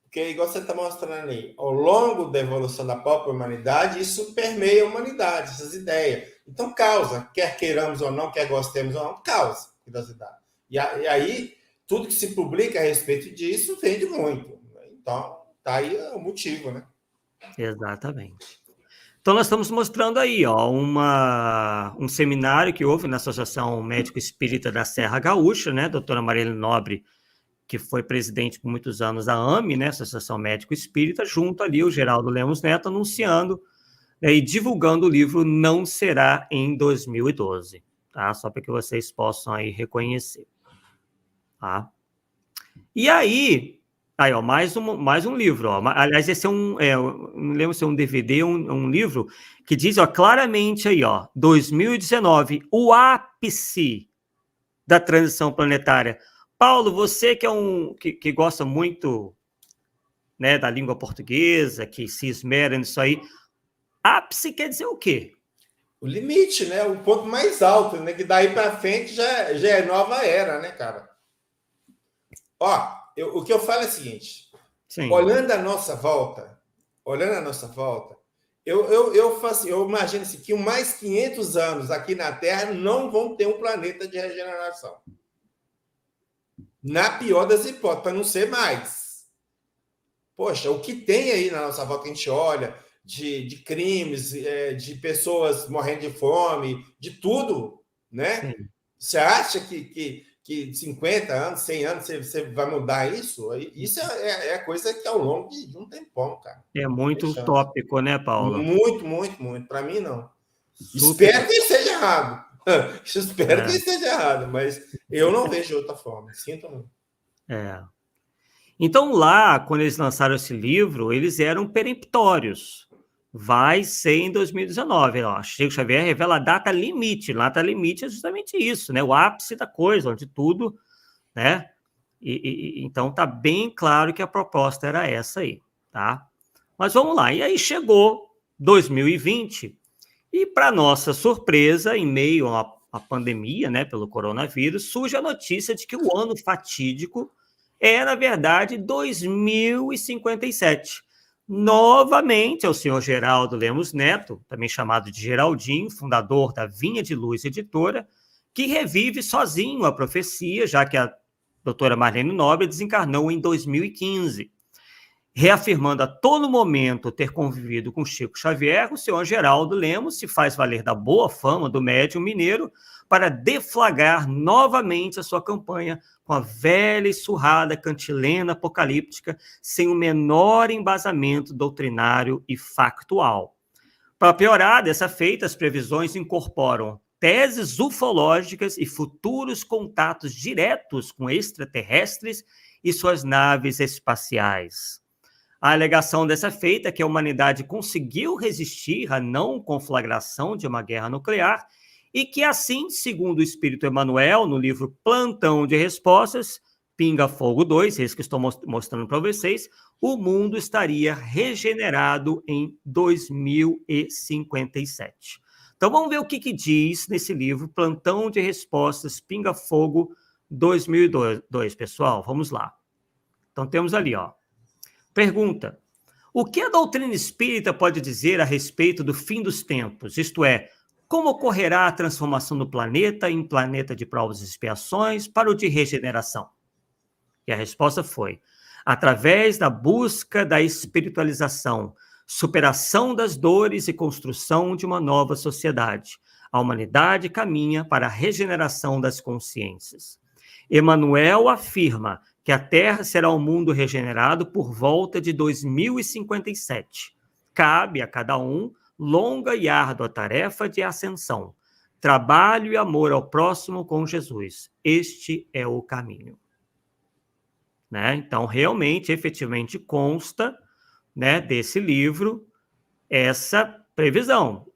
porque, igual você está mostrando aí, ao longo da evolução da própria humanidade, isso permeia a humanidade, essas ideias. Então, causa, quer queiramos ou não, quer gostemos ou não, causa curiosidade. E aí, tudo que se publica a respeito disso vende muito. Então, tá aí o motivo, né? Exatamente. Então, nós estamos mostrando aí, ó, um seminário que houve na Associação Médico Espírita da Serra Gaúcha, né, doutora Marlene Nobre, que foi presidente por muitos anos da AME, né, Associação Médico Espírita, junto ali o Geraldo Lemos Neto, anunciando, né, e divulgando o livro Não Será em 2012, tá? Só para que vocês possam aí reconhecer. Tá? E aí ó, mais um livro, ó. Aliás, esse não lembro se é um DVD ou um livro, que diz, ó, claramente aí, ó, 2019, o ápice da transição planetária. Paulo, você que que gosta muito, né, da língua portuguesa, que se esmera nisso aí, ápice quer dizer o quê? O limite, né? O ponto mais alto, né? Que daí para frente já é nova era, né, cara? Ó, o que eu falo é o seguinte: sim. Olhando a nossa volta, eu imagino assim, que mais 500 anos aqui na Terra não vão ter um planeta de regeneração. Na pior das hipóteses, para não ser mais. Poxa, o que tem aí na nossa volta que a gente olha de crimes, de pessoas morrendo de fome, de tudo, né? Sim. Você acha que 50 anos, 100 anos, você vai mudar isso? Isso é coisa que ao longo de um tempão, cara. É muito utópico, né, Paulo? Muito, muito, muito. Para mim, não. Super. Espero que esteja errado. Espero que esteja errado, mas eu não vejo de outra forma. Sinto muito. Então, lá, quando eles lançaram esse livro, eles eram peremptórios. Vai ser em 2019. Ó. Chico Xavier revela a data limite. Lá data limite é justamente isso, né? O ápice da coisa, onde tudo, né? Então, tá bem claro que a proposta era essa aí, tá? Mas vamos lá. E aí chegou 2020 e, para nossa surpresa, em meio à pandemia, né, pelo coronavírus, surge a notícia de que o ano fatídico na verdade, 2057. Novamente, é o senhor Geraldo Lemos Neto, também chamado de Geraldinho, fundador da Vinha de Luz Editora, que revive sozinho a profecia, já que a doutora Marlene Nobre desencarnou em 2015. Reafirmando a todo momento ter convivido com Chico Xavier, o senhor Geraldo Lemos se faz valer da boa fama do médium mineiro para deflagrar novamente a sua campanha com a velha e surrada cantilena apocalíptica, sem o menor embasamento doutrinário e factual. Para piorar, dessa feita, as previsões incorporam teses ufológicas e futuros contatos diretos com extraterrestres e suas naves espaciais. A alegação dessa feita é que a humanidade conseguiu resistir à não conflagração de uma guerra nuclear e que assim, segundo o Espírito Emmanuel, no livro Plantão de Respostas, Pinga Fogo 2, esse que estou mostrando para vocês, o mundo estaria regenerado em 2057. Então vamos ver o que diz nesse livro Plantão de Respostas, Pinga Fogo 2002, pessoal. Vamos lá. Então temos ali, ó. Pergunta: o que a doutrina espírita pode dizer a respeito do fim dos tempos? Isto é, como ocorrerá a transformação do planeta em planeta de provas e expiações para o de regeneração? E a resposta foi: através da busca da espiritualização, superação das dores e construção de uma nova sociedade, a humanidade caminha para a regeneração das consciências. Emmanuel afirma que a Terra será um mundo regenerado por volta de 2057. Cabe a cada um longa e árdua tarefa de ascensão, trabalho e amor ao próximo com Jesus. Este é o caminho. Né? Então, realmente, efetivamente, consta, né, desse livro essa previsão.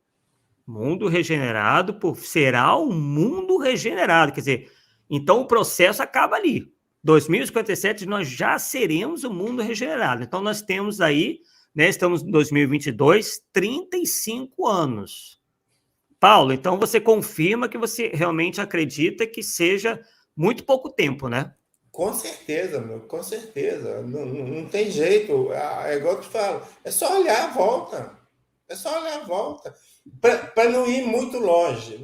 Mundo regenerado será um mundo regenerado. Quer dizer, então o processo acaba ali. 2057 nós já seremos um mundo regenerado. Então nós temos aí, né, estamos em 2022, 35 anos. Paulo, então você confirma que você realmente acredita que seja muito pouco tempo, né? Com certeza, meu, com certeza. Não tem jeito. É igual eu te falo. É só olhar a volta. É só olhar a volta. Para não ir muito longe.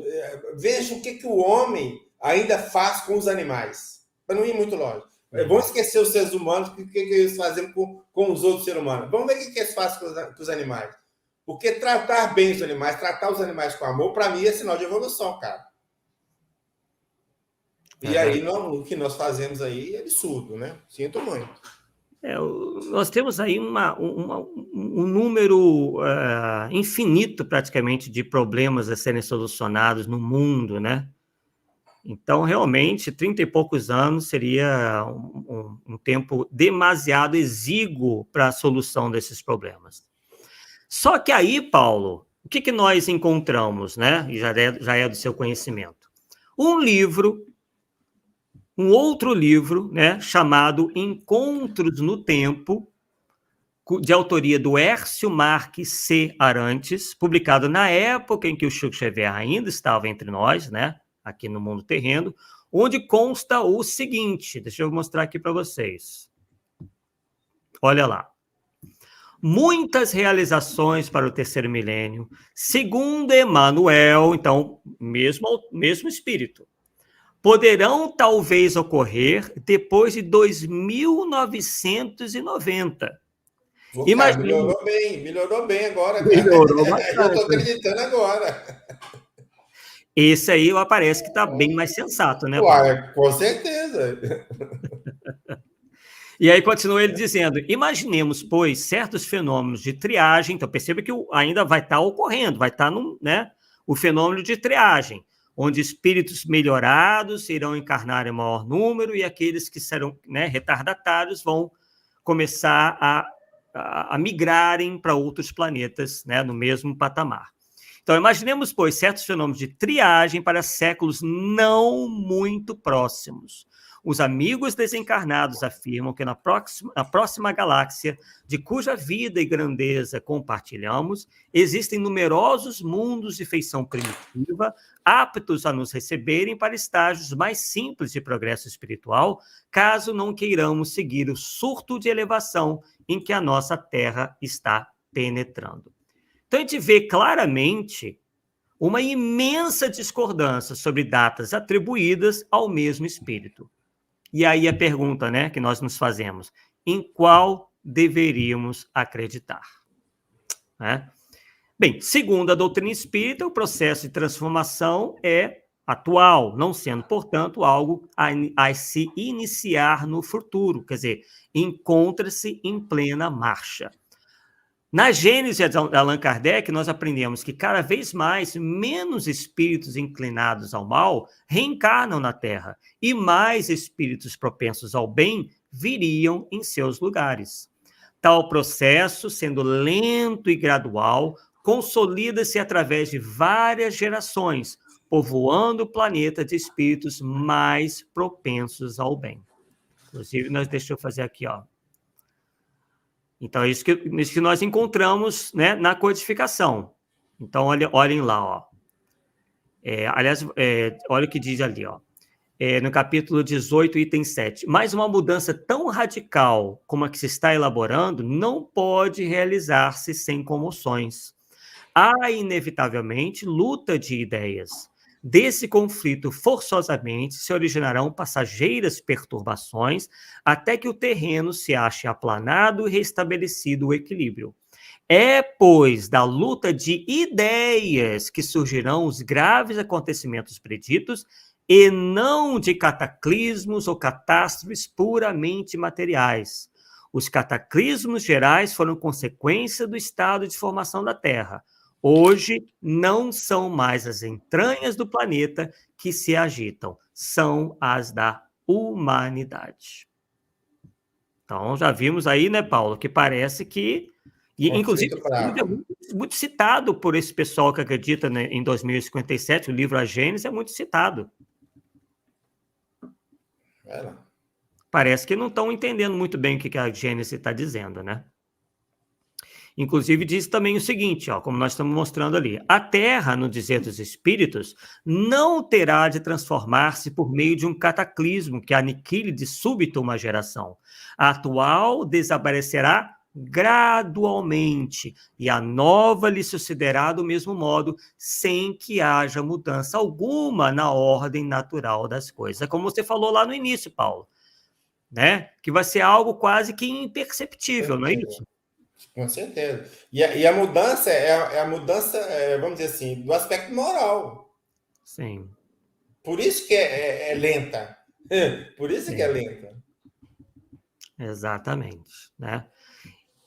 Veja o que o homem ainda faz com os animais. Para não ir muito longe. Vamos esquecer os seres humanos, o que eles fazem com os outros seres humanos. Vamos ver o que eles fazem com os animais. Porque tratar bem os animais, tratar os animais com amor, para mim é sinal de evolução, cara. E aí, o que nós fazemos aí é absurdo, né? Sinto muito. Nós temos aí um número infinito, praticamente, de problemas a serem solucionados no mundo, né? Então, realmente, 30 e poucos anos seria um tempo demasiado exíguo para a solução desses problemas. Só que aí, Paulo, o que nós encontramos, né? E já é do seu conhecimento. Um outro livro, né, chamado Encontros no Tempo, de autoria do Hércio Marques C. Arantes, publicado na época em que o Chico Xavier ainda estava entre nós, né, aqui no mundo terreno, onde consta o seguinte, deixa eu mostrar aqui para vocês. Olha lá. Muitas realizações para o terceiro milênio, segundo Emmanuel, então, mesmo espírito, poderão talvez ocorrer depois de 2990. Cara, melhorou bem agora, cara. Melhorou Eu estou bastante. acreditando agora. Esse aí parece que está bem mais sensato, né, Paulo? Uai, com certeza. E aí continua ele dizendo, imaginemos, pois, certos fenômenos de triagem, então perceba que ainda vai estar ocorrendo, vai estar né, o fenômeno de triagem, onde espíritos melhorados irão encarnar em maior número e aqueles que serão, né, retardatários vão começar a migrarem para outros planetas, né, no mesmo patamar. Então, imaginemos, pois, certos fenômenos de triagem para séculos não muito próximos. Os amigos desencarnados afirmam que na próxima galáxia, de cuja vida e grandeza compartilhamos, existem numerosos mundos de feição primitiva, aptos a nos receberem para estágios mais simples de progresso espiritual, caso não queiramos seguir o surto de elevação em que a nossa Terra está penetrando. Então, a gente vê claramente uma imensa discordância sobre datas atribuídas ao mesmo espírito. E aí a pergunta, né, que nós nos fazemos, em qual deveríamos acreditar? Né? Bem, segundo a doutrina espírita, o processo de transformação é atual, não sendo, portanto, algo a se iniciar no futuro, quer dizer, encontra-se em plena marcha. Na Gênese de Allan Kardec, nós aprendemos que cada vez mais menos espíritos inclinados ao mal reencarnam na Terra e mais espíritos propensos ao bem viriam em seus lugares. Tal processo, sendo lento e gradual, consolida-se através de várias gerações, povoando o planeta de espíritos mais propensos ao bem. Inclusive, deixa eu fazer aqui, ó. Então, é isso que nós encontramos, né, na codificação. Então, olhem lá, ó. Aliás, olha o que diz ali, ó. No capítulo 18, item 7. Mas uma mudança tão radical como a que se está elaborando não pode realizar-se sem comoções. Há, inevitavelmente, luta de ideias. Desse conflito, forçosamente, se originarão passageiras perturbações até que o terreno se ache aplanado e restabelecido o equilíbrio. É, pois, da luta de ideias que surgirão os graves acontecimentos preditos e não de cataclismos ou catástrofes puramente materiais. Os cataclismos gerais foram consequência do estado de formação da Terra. Hoje, não são mais as entranhas do planeta que se agitam, são as da humanidade. Então, já vimos aí, né, Paulo, que parece que... E, inclusive, é muito citado por esse pessoal que acredita, né, em 2057, o livro A Gênese é muito citado. Parece que não estão entendendo muito bem o que a Gênese está dizendo, né? Inclusive, diz também o seguinte, ó, como nós estamos mostrando ali. A Terra, no dizer dos espíritos, não terá de transformar-se por meio de um cataclismo que aniquile de súbito uma geração. A atual desaparecerá gradualmente e a nova lhe sucederá do mesmo modo, sem que haja mudança alguma na ordem natural das coisas. É como você falou lá no início, Paulo, né? Que vai ser algo quase que imperceptível, não é isso? Com certeza. E a mudança é a mudança, vamos dizer assim, do aspecto moral. Sim. Por isso que é lenta. Por isso que é lenta. Exatamente, né?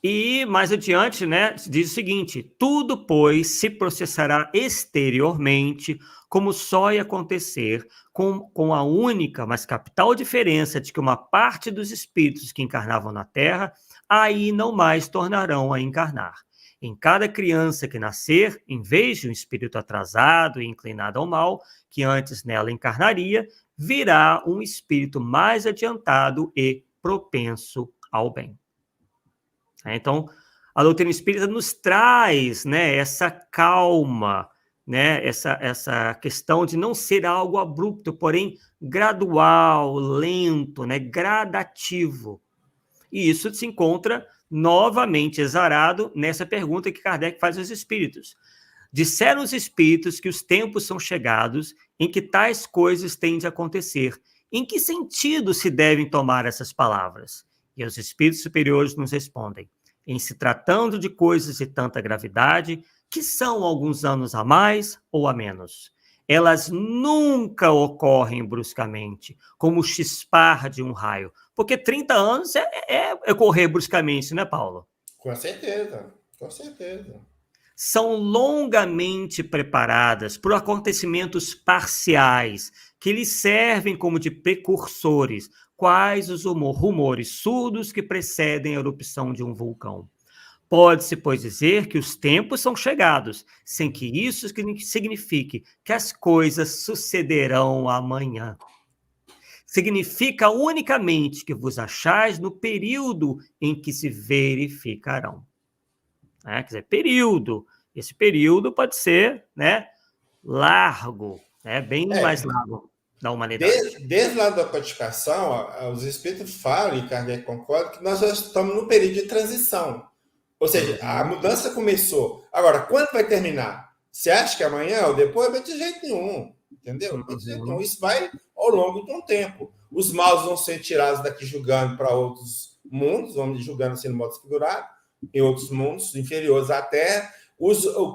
E mais adiante, né, diz o seguinte: tudo, pois, se processará exteriormente, como só ia acontecer com a única, mas capital diferença de que uma parte dos espíritos que encarnavam na Terra aí não mais tornarão a encarnar. Em cada criança que nascer, em vez de um espírito atrasado e inclinado ao mal, que antes nela encarnaria, virá um espírito mais adiantado e propenso ao bem. Então, a doutrina espírita nos traz, né, essa calma, né, essa questão de não ser algo abrupto, porém gradual, lento, né, gradativo. E isso se encontra novamente exarado nessa pergunta que Kardec faz aos espíritos. Disseram os espíritos que os tempos são chegados em que tais coisas têm de acontecer. Em que sentido se devem tomar essas palavras? E os espíritos superiores nos respondem: em se tratando de coisas de tanta gravidade, que são alguns anos a mais ou a menos. Elas nunca ocorrem bruscamente, como o chispar de um raio. Porque 30 anos é ocorrer bruscamente, né, Paulo? Com certeza, com certeza. São longamente preparadas por acontecimentos parciais, que lhes servem como de precursores, quais os rumores surdos que precedem a erupção de um vulcão. Pode-se, pois, dizer que os tempos são chegados, sem que isso signifique que as coisas sucederão amanhã. Significa unicamente que vos achais no período em que se verificarão. Quer dizer, período. Esse período pode ser, né, largo, né, bem mais largo da humanidade. Desde lá da codificação, os espíritos falam, e Kardec concorda, que nós já estamos no período de transição. Ou seja, a mudança começou. Agora, quando vai terminar? Você acha que amanhã ou depois? Mas de jeito nenhum. Entendeu? De jeito nenhum. Isso vai ao longo de um tempo. Os maus vão ser tirados daqui julgando para outros mundos, vamos julgando assim no modo figurado, em outros mundos inferiores à Terra.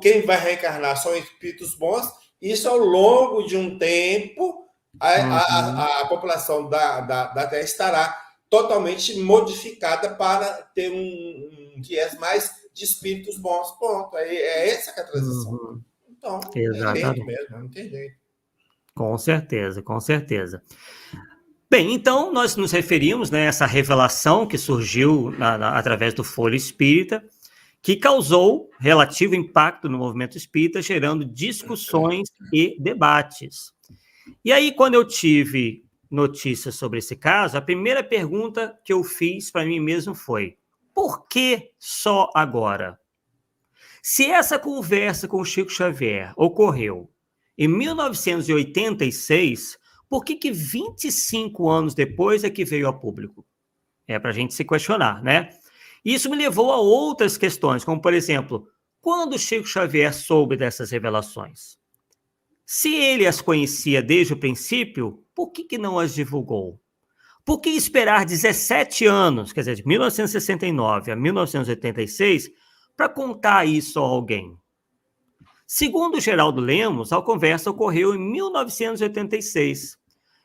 Quem vai reencarnar são espíritos bons. Isso ao longo de um tempo, a população da Terra estará totalmente modificada para ter um viés mais de espíritos bons. Ponto. É essa que é a transição. Então, é jeito mesmo, não tem jeito. Com certeza, com certeza. Bem, então nós nos referimos, né, a essa revelação que surgiu através do Folha Espírita, que causou relativo impacto no movimento espírita, gerando discussões e debates. E aí, quando eu tive notícias sobre esse caso, a primeira pergunta que eu fiz para mim mesmo foi: por que só agora? Se essa conversa com o Chico Xavier ocorreu em 1986, por que 25 anos depois é que veio a público? É para a gente se questionar, né? Isso me levou a outras questões, como, por exemplo, quando o Chico Xavier soube dessas revelações? Se ele as conhecia desde o princípio, por que não as divulgou? Por que esperar 17 anos, quer dizer, de 1969 a 1986, para contar isso a alguém? Segundo Geraldo Lemos, a conversa ocorreu em 1986.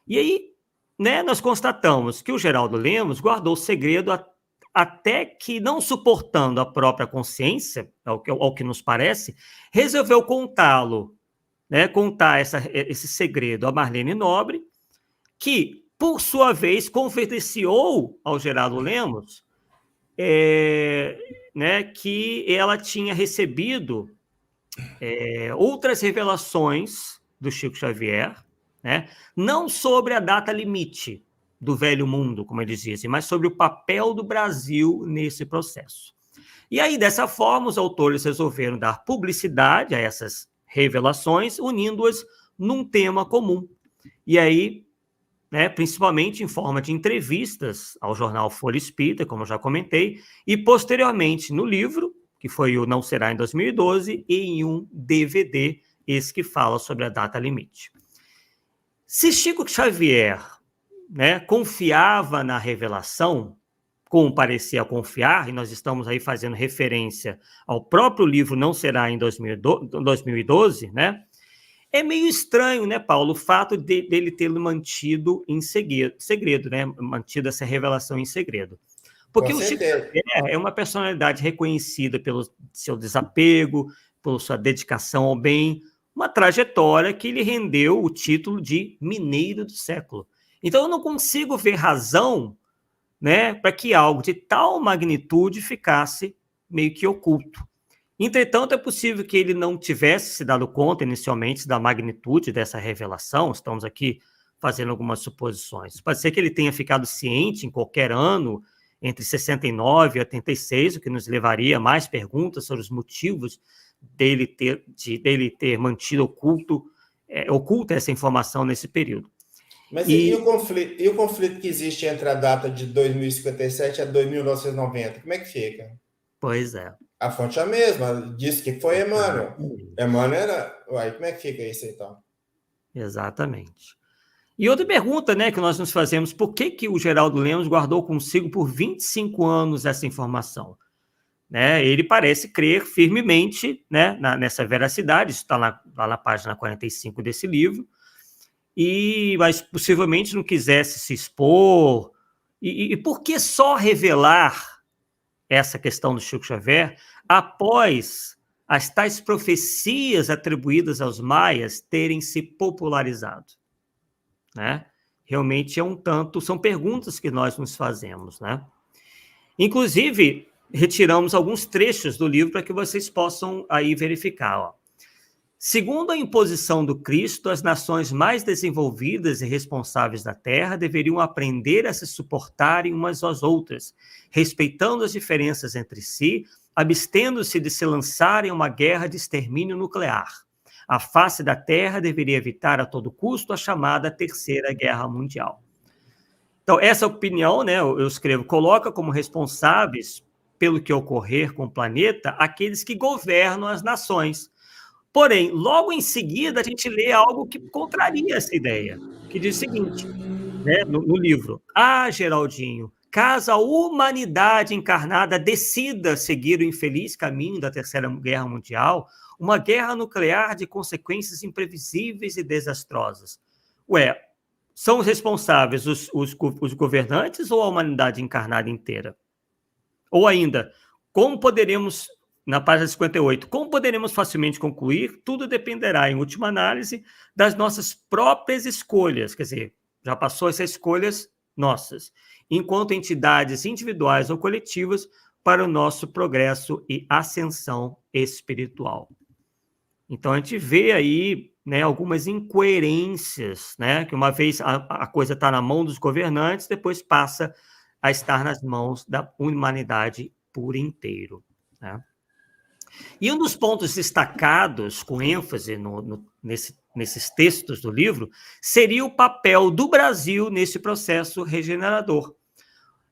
E aí, né, nós constatamos que o Geraldo Lemos guardou o segredo até que, não suportando a própria consciência, ao que nos parece, resolveu contá-lo, né, contar esse segredo a Marlene Nobre, que, por sua vez, confidenciou ao Geraldo Lemos né, que ela tinha recebido outras revelações do Chico Xavier, né, não sobre a data limite do velho mundo, como eles dizem, mas sobre o papel do Brasil nesse processo. E aí, dessa forma, os autores resolveram dar publicidade a essas revelações, unindo-as num tema comum. E aí, né, principalmente em forma de entrevistas ao jornal Folha Espírita, como eu já comentei, e posteriormente no livro, que foi o Não Será em 2012, e em um DVD, esse que fala sobre a data limite. Se Chico Xavier, né, confiava na revelação, como parecia confiar, e nós estamos aí fazendo referência ao próprio livro Não Será em 2012, né? É meio estranho, né, Paulo, o fato dele ter mantido em segredo, né? Mantido essa revelação em segredo. Porque o Chico Xavier é uma personalidade reconhecida pelo seu desapego, pela sua dedicação ao bem, uma trajetória que lhe rendeu o título de mineiro do século. Então, eu não consigo ver razão, né, para que algo de tal magnitude ficasse meio que oculto. Entretanto, é possível que ele não tivesse se dado conta inicialmente da magnitude dessa revelação. Estamos aqui fazendo algumas suposições. Pode ser que ele tenha ficado ciente em qualquer ano, entre 69 e 86, o que nos levaria a mais perguntas sobre os motivos dele ter mantido oculta essa informação nesse período. Mas e o conflito que existe entre a data de 2057 e a 1990? Como é que fica? Pois é. A fonte é a mesma, disse que foi Emmanuel. Emmanuel era... Uai, como é que fica isso, então? Exatamente. E outra pergunta, né, que nós nos fazemos, por que o Geraldo Lemos guardou consigo por 25 anos essa informação? né, ele parece crer firmemente, né, nessa veracidade, isso está lá na página 45 desse livro, mas possivelmente não quisesse se expor. E por que só revelar essa questão do Chico Xavier após as tais profecias atribuídas aos maias terem se popularizado, né? Realmente são perguntas que nós nos fazemos, né? Inclusive, retiramos alguns trechos do livro para que vocês possam aí verificar, ó. Segundo a imposição do Cristo, as nações mais desenvolvidas e responsáveis da Terra deveriam aprender a se suportarem umas às outras, respeitando as diferenças entre si, abstendo-se de se lançar em uma guerra de extermínio nuclear. A face da Terra deveria evitar a todo custo a chamada Terceira Guerra Mundial. Então, essa opinião, né, eu escrevo, coloca como responsáveis pelo que ocorrer com o planeta aqueles que governam as nações. Porém, logo em seguida, a gente lê algo que contraria essa ideia, que diz o seguinte, né, no livro: Geraldinho, caso a humanidade encarnada decida seguir o infeliz caminho da Terceira Guerra Mundial, uma guerra nuclear de consequências imprevisíveis e desastrosas. Ué, são os responsáveis os governantes ou a humanidade encarnada inteira? Ou ainda, como poderemos... Na página 58, como poderemos facilmente concluir, tudo dependerá, em última análise, das nossas próprias escolhas, quer dizer, já passou essas escolhas nossas, enquanto entidades individuais ou coletivas, para o nosso progresso e ascensão espiritual. Então, a gente vê aí, né, algumas incoerências, né, que uma vez a coisa está na mão dos governantes, depois passa a estar nas mãos da humanidade por inteiro, né? E um dos pontos destacados, com ênfase nesses textos do livro, seria o papel do Brasil nesse processo regenerador.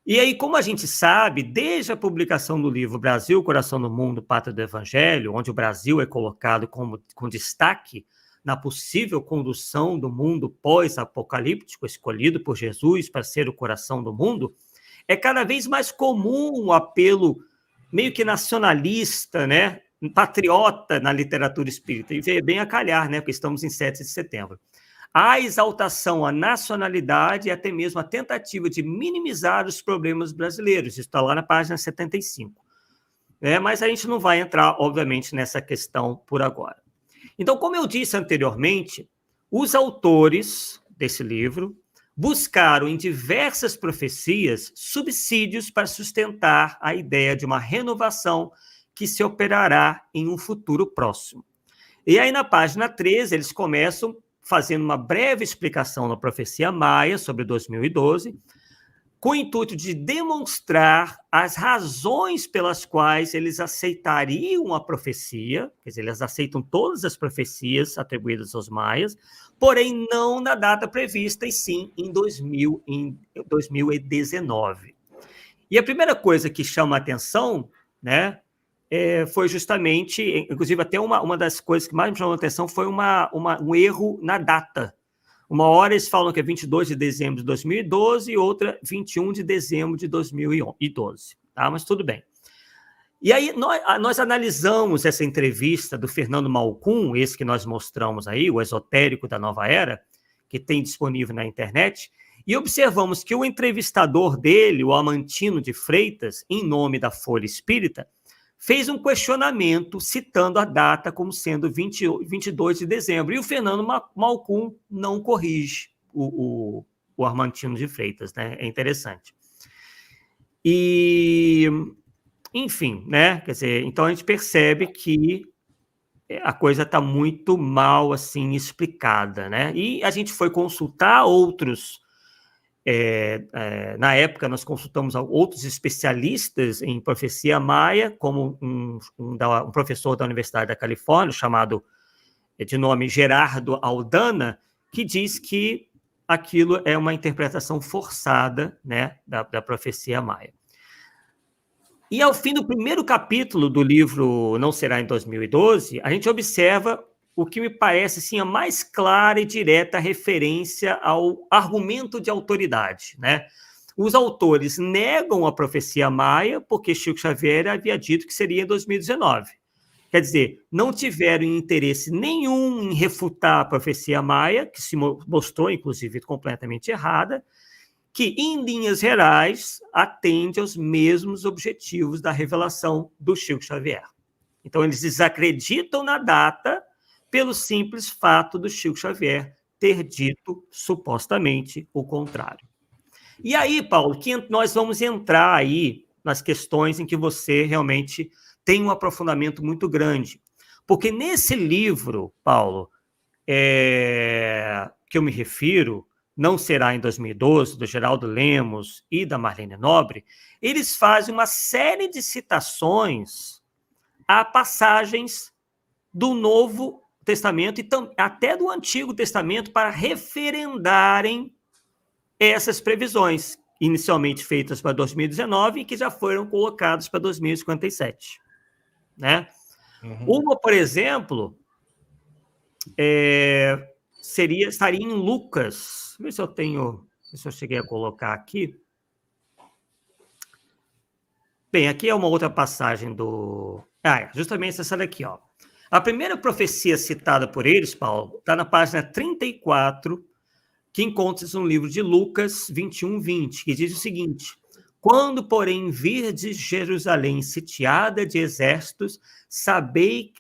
E aí, como a gente sabe, desde a publicação do livro Brasil, Coração do Mundo, Pátria do Evangelho, onde o Brasil é colocado com destaque na possível condução do mundo pós-apocalíptico, escolhido por Jesus para ser o coração do mundo, é cada vez mais comum o apelo meio que nacionalista, né, patriota na literatura espírita, e veio bem a calhar, né, porque estamos em 7 de setembro. A exaltação à nacionalidade e até mesmo a tentativa de minimizar os problemas brasileiros, isso está lá na página 75. Mas a gente não vai entrar, obviamente, nessa questão por agora. Então, como eu disse anteriormente, os autores desse livro buscaram em diversas profecias subsídios para sustentar a ideia de uma renovação que se operará em um futuro próximo. E aí, na página 13, eles começam fazendo uma breve explicação da profecia maia sobre 2012, com o intuito de demonstrar as razões pelas quais eles aceitariam a profecia, quer dizer, eles aceitam todas as profecias atribuídas aos maias, porém não na data prevista, e sim em 2019. E a primeira coisa que chama a atenção, né, foi justamente, inclusive até uma das coisas que mais me chamou a atenção foi um erro na data. Uma hora eles falam que é 22 de dezembro de 2012 e outra 21 de dezembro de 2012, tá? Mas tudo bem. E aí nós analisamos essa entrevista do Fernando Malcum, esse que nós mostramos aí, o esotérico da nova era, que tem disponível na internet, e observamos que o entrevistador dele, o Amantino de Freitas, em nome da Folha Espírita, fez um questionamento citando a data como sendo 22 de dezembro. E o Fernando Malcum não corrige o Amantino de Freitas, né? É interessante. E, enfim, né? Quer dizer, então a gente percebe que a coisa está muito mal assim explicada, né? E a gente foi consultar outros. Na época, nós consultamos outros especialistas em profecia maia, como um professor da Universidade da Califórnia, chamado de nome Gerardo Aldana, que diz que aquilo é uma interpretação forçada, né, da profecia maia. E ao fim do primeiro capítulo do livro Não Será em 2012, a gente observa o que me parece assim, a mais clara e direta referência ao argumento de autoridade, né? os autores negam a profecia maia porque Chico Xavier havia dito que seria em 2019. Quer dizer, não tiveram interesse nenhum em refutar a profecia maia, que se mostrou, inclusive, completamente errada, que, em linhas gerais, atende aos mesmos objetivos da revelação do Chico Xavier. Então, eles desacreditam na data pelo simples fato do Chico Xavier ter dito, supostamente, o contrário. E aí, Paulo, que nós vamos entrar aí nas questões em que você realmente tem um aprofundamento muito grande. Porque nesse livro, Paulo, que eu me refiro, Não Será em 2012, do Geraldo Lemos e da Marlene Nobre, eles fazem uma série de citações a passagens do Novo Testamento e até do Antigo Testamento para referendarem essas previsões, inicialmente feitas para 2019 e que já foram colocadas para 2057. Né? Uma, por exemplo, estaria em Lucas. Deixa eu ver se eu tenho, se eu cheguei a colocar aqui. Bem, aqui é uma outra passagem do... justamente essa daqui, ó. A primeira profecia citada por eles, Paulo, está na página 34, que encontra-se no livro de Lucas 21, 20, que diz o seguinte: quando, porém, virdes Jerusalém sitiada de exércitos, sabei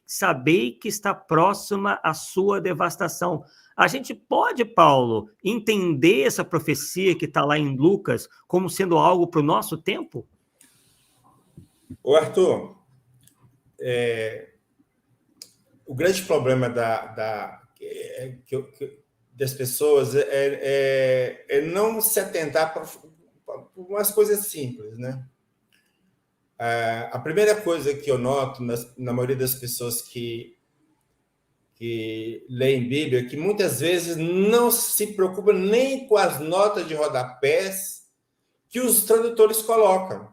que está próxima a sua devastação. A gente pode, Paulo, entender essa profecia que está lá em Lucas como sendo algo para o nosso tempo? Ô, Arthur, o grande problema das pessoas é não se atentar para umas coisas simples, né? A primeira coisa que eu noto na maioria das pessoas que leem Bíblia é que muitas vezes não se preocupa nem com as notas de rodapés que os tradutores colocam,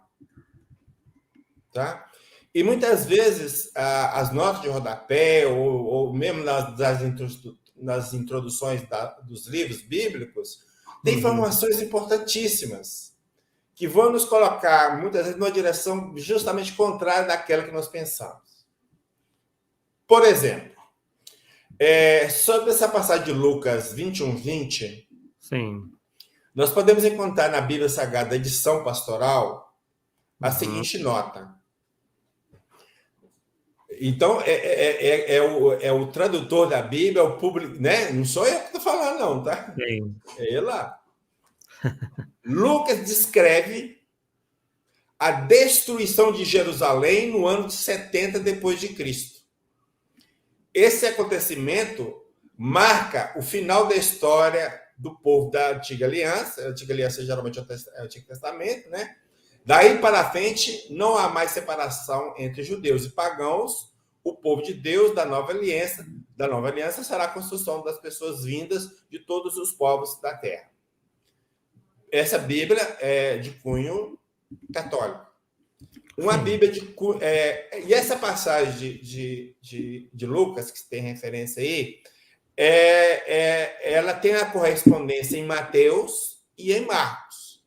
tá? E muitas vezes as notas de rodapé ou mesmo nas introduções dos livros bíblicos tem informações importantíssimas que vão nos colocar, muitas vezes, numa direção justamente contrária daquela que nós pensamos. Por exemplo, sobre essa passagem de Lucas 21, 20, sim, nós podemos encontrar na Bíblia Sagrada, edição pastoral, a seguinte nota. Então, é o tradutor da Bíblia, é o público, né? Não sou eu que estou falando, não, tá? sim. É ele lá. Lucas descreve a destruição de Jerusalém no ano de 70 depois de Cristo. Esse acontecimento marca o final da história do povo da Antiga Aliança. A Antiga Aliança geralmente é o Antigo Testamento, né? Daí para frente, não há mais separação entre judeus e pagãos. O povo de Deus da Nova Aliança será a construção das pessoas vindas de todos os povos da terra. Essa Bíblia é de cunho católico. Uma Bíblia de cunho... e essa passagem de Lucas, que tem referência aí, ela tem a correspondência em Mateus e em Marcos.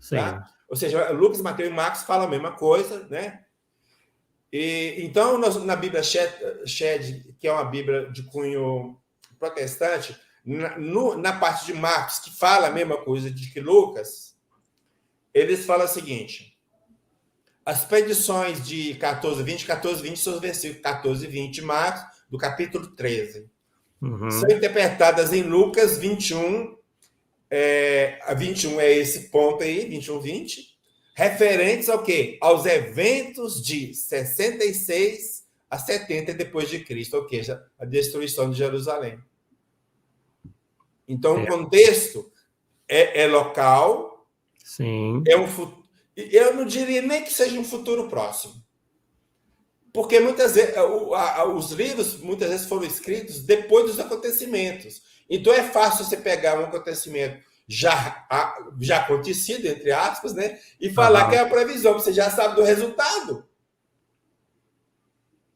Tá? Ou seja, Lucas, Mateus e Marcos falam a mesma coisa, né? Então, na Bíblia Shed, que é uma Bíblia de cunho protestante, na parte de Marcos, que fala a mesma coisa de que Lucas, eles falam o seguinte: as predições de 14, 20 são os versículos 14 e 20 Marcos, do capítulo 13. São interpretadas em Lucas 21, a 21 é esse ponto aí, 21, 20, referentes ao quê? Aos eventos de 66 a 70 depois de Cristo, ou seja, a destruição de Jerusalém. Então, o contexto é local, sim. Eu não diria nem que seja um futuro próximo, porque muitas vezes os livros muitas vezes foram escritos depois dos acontecimentos. Então, é fácil você pegar um acontecimento já acontecido, entre aspas, né, e falar que é a previsão, você já sabe do resultado.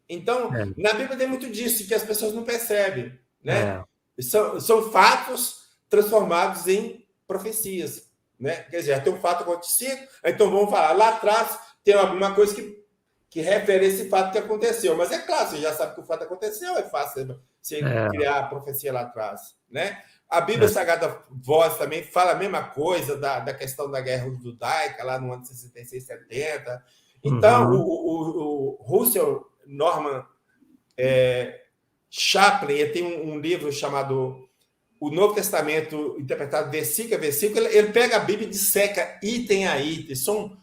Então, na Bíblia tem muito disso, que as pessoas não percebem, né? São fatos transformados em profecias. né? Quer dizer, tem um fato acontecido, então vamos falar, lá atrás tem alguma coisa que refere a esse fato que aconteceu. Mas é claro, você já sabe que o fato aconteceu, é fácil você criar a profecia lá atrás, né? A Bíblia Sagrada Voz também fala a mesma coisa da questão da guerra judaica, lá no ano de 66, 70. Então, o Russell Norman Chaplin tem um livro chamado O Novo Testamento Interpretado Versículo a Versículo. Ele pega a Bíblia e disseca item a item. São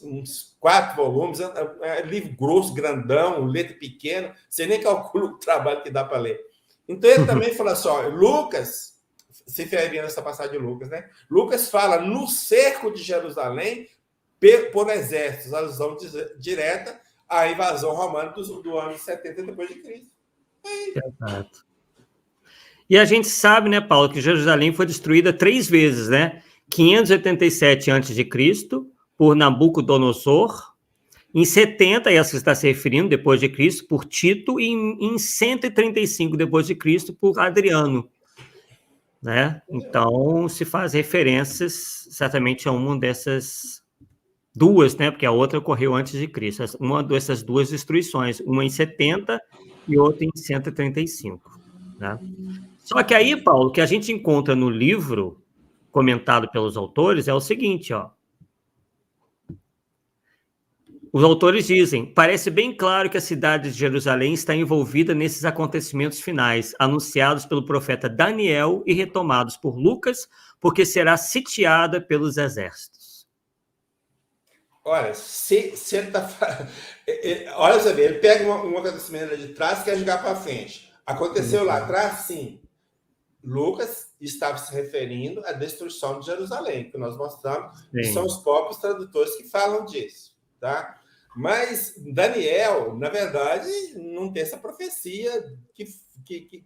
uns 4 volumes, livro grosso, grandão, letra pequena. Você nem calcula o trabalho que dá para ler. Então, ele também fala assim, ó, Lucas, se referindo nessa passagem de Lucas, né? Lucas fala no cerco de Jerusalém por exércitos, alusão direta à invasão romana do ano 70 depois de Cristo. Exato. E a gente sabe, né, Paulo, que Jerusalém foi destruída 3 vezes, né? 587 a.C., por Nabucodonosor, em 70, essa que está se referindo, depois de Cristo, por Tito, e em 135 depois de Cristo, por Adriano. Né? Então, se faz referências certamente a uma dessas duas, né? Porque a outra ocorreu antes de Cristo. Uma dessas duas destruições, uma em 70 e outra em 135. Né? Só que aí, Paulo, o que a gente encontra no livro comentado pelos autores é o seguinte, ó. Os autores dizem, parece bem claro que a cidade de Jerusalém está envolvida nesses acontecimentos finais, anunciados pelo profeta Daniel e retomados por Lucas, porque será sitiada pelos exércitos. Olha, se ele está... Olha, você vê, ele pega um acontecimento de trás e quer jogar para frente. Aconteceu lá atrás, sim. Lucas estava se referindo à destruição de Jerusalém, que nós mostramos, que são os próprios tradutores que falam disso, tá? Mas Daniel, na verdade, não tem essa profecia que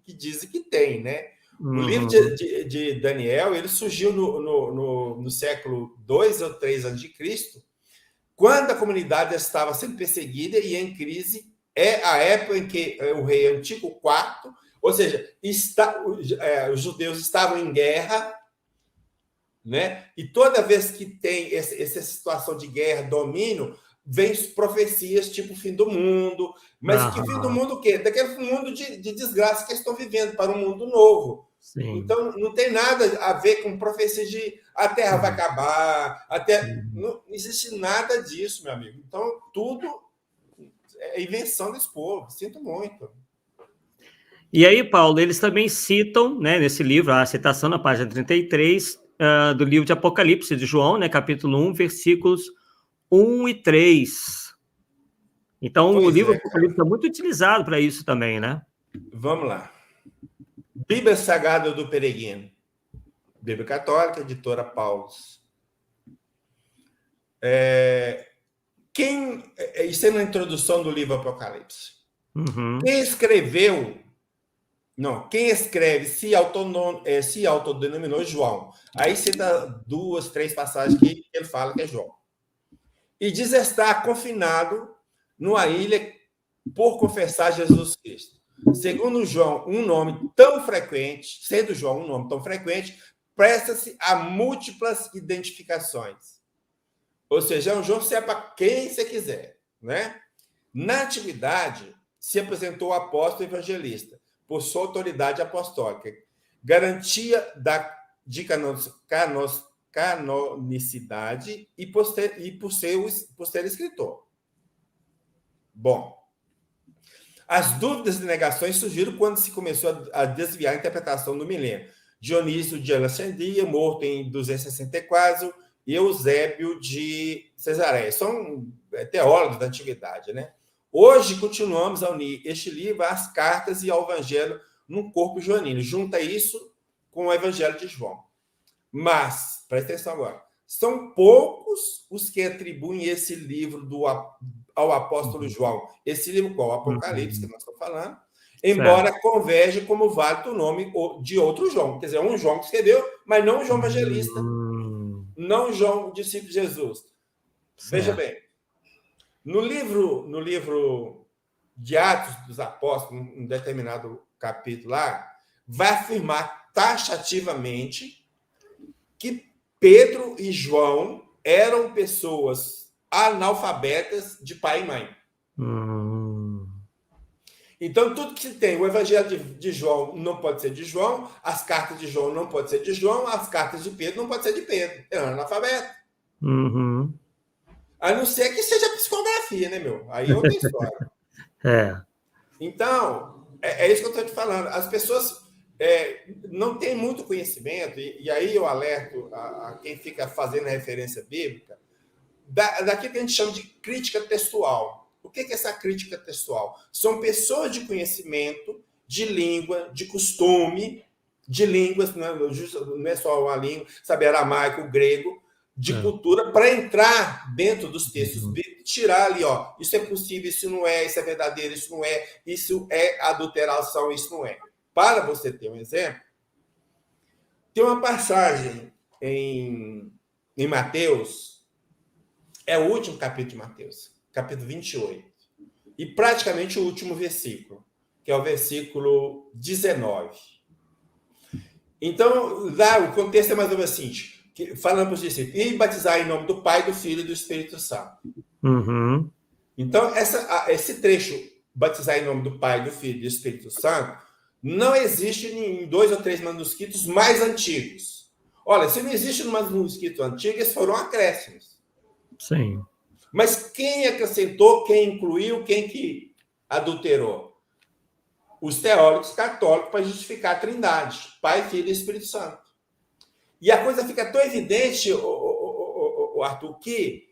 dizem que tem, né? O livro de Daniel, ele surgiu no século 2 ou 3 a.C., quando a comunidade estava sendo perseguida e em crise. É a época em que o rei Antíoco IV, ou seja, os judeus estavam em guerra, né? E toda vez que tem essa situação de guerra, domínio, vem profecias tipo fim do mundo. Mas que fim do mundo o quê? Daquele mundo de desgraça que eles estão vivendo para um mundo novo. Sim. Então, não tem nada a ver com profecia de a Terra vai acabar, não existe nada disso, meu amigo. Então, tudo é invenção desse povo. Sinto muito. E aí, Paulo, eles também citam, né, nesse livro, a citação na página 33, do livro de Apocalipse de João, né, capítulo 1, versículos 1 e 3. Então, o livro de Apocalipse é muito utilizado para isso também, né? Vamos lá. Bíblia Sagrada do Peregrino. Bíblia Católica, editora Paulus. Isso é na introdução do livro Apocalipse. Quem escreve se autodenominou João. Aí cita 2, 3 passagens que ele fala que é João. E diz estar confinado numa ilha por confessar Jesus Cristo. Segundo João, um nome tão frequente, presta-se a múltiplas identificações. Ou seja, João se é para quem você quiser, né? Na antiguidade, se apresentou o apóstolo evangelista por sua autoridade apostólica, garantia de canonicidade e por ser escritor. Bom, as dúvidas e negações surgiram quando se começou a desviar a interpretação do milênio. Dionísio de Alexandria, morto em 264, e Eusébio de Cesareia. São teólogos da antiguidade, né? Hoje, continuamos a unir este livro às cartas e ao evangelho num corpo joanino. Junta isso com o evangelho de João. Mas, presta atenção agora, são poucos os que atribuem esse livro ao apóstolo João. Esse livro qual? O Apocalipse, que nós estamos falando. Embora converge como válido o nome de outro João. Quer dizer, um João que escreveu, mas não um João evangelista. Não João, discípulo de Jesus. Veja bem, no livro de Atos dos Apóstolos, um determinado capítulo lá, vai afirmar taxativamente que Pedro e João eram pessoas analfabetas de pai e mãe. Então, tudo que se tem, o evangelho de João não pode ser de João, as cartas de João não pode ser de João, as cartas de Pedro não pode ser de Pedro. É analfabeto. A não ser que seja psicografia, né, meu? Aí é outra história. Então, é isso que eu estou te falando. As pessoas não têm muito conhecimento, e aí eu alerto a quem fica fazendo referência bíblica, daquilo que a gente chama de crítica textual. O que é essa crítica textual? São pessoas de conhecimento, de língua, de costume, de línguas, não é só uma língua, sabe, aramaico, grego, de cultura, para entrar dentro dos textos bíblicos, tirar ali, ó, isso é possível, isso não é, isso é verdadeiro, isso não é, isso é adulteração, isso não é. Para você ter um exemplo, tem uma passagem em Mateus, é o último capítulo de Mateus, capítulo 28, e praticamente o último versículo, que é o versículo 19. Então, lá o contexto é mais ou menos assim, falando para os discípulos, e batizar em nome do Pai, do Filho e do Espírito Santo. Então, esse trecho, batizar em nome do Pai, do Filho e do Espírito Santo, não existe em 2 ou 3 manuscritos mais antigos. Olha, se não existe no manuscrito antigo, esses foram acréscimos. Sim. Mas quem acrescentou, quem incluiu, quem que adulterou? Os teólogos católicos para justificar a trindade, Pai, Filho e Espírito Santo. E a coisa fica tão evidente, Arthur, que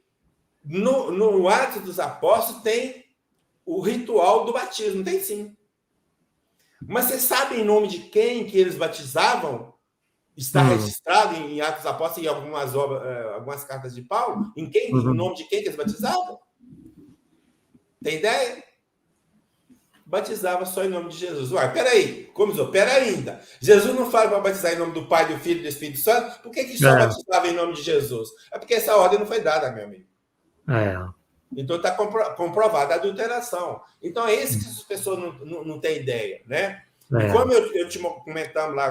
no Atos dos Apóstolos tem o ritual do batismo, tem sim. Mas você sabe em nome de quem que eles batizavam? Está registrado em Atos dos Apóstolos e algumas obras, algumas cartas de Paulo? Em nome de quem que eles batizavam? Tem ideia? Batizava só em nome de Jesus. Ué, peraí, pera ainda. Jesus não fala para batizar em nome do Pai, do Filho e do Espírito Santo? Por que só batizava em nome de Jesus? É porque essa ordem não foi dada, meu amigo. Então está comprovada a adulteração. Então é isso que as pessoas não têm ideia, né? E como eu te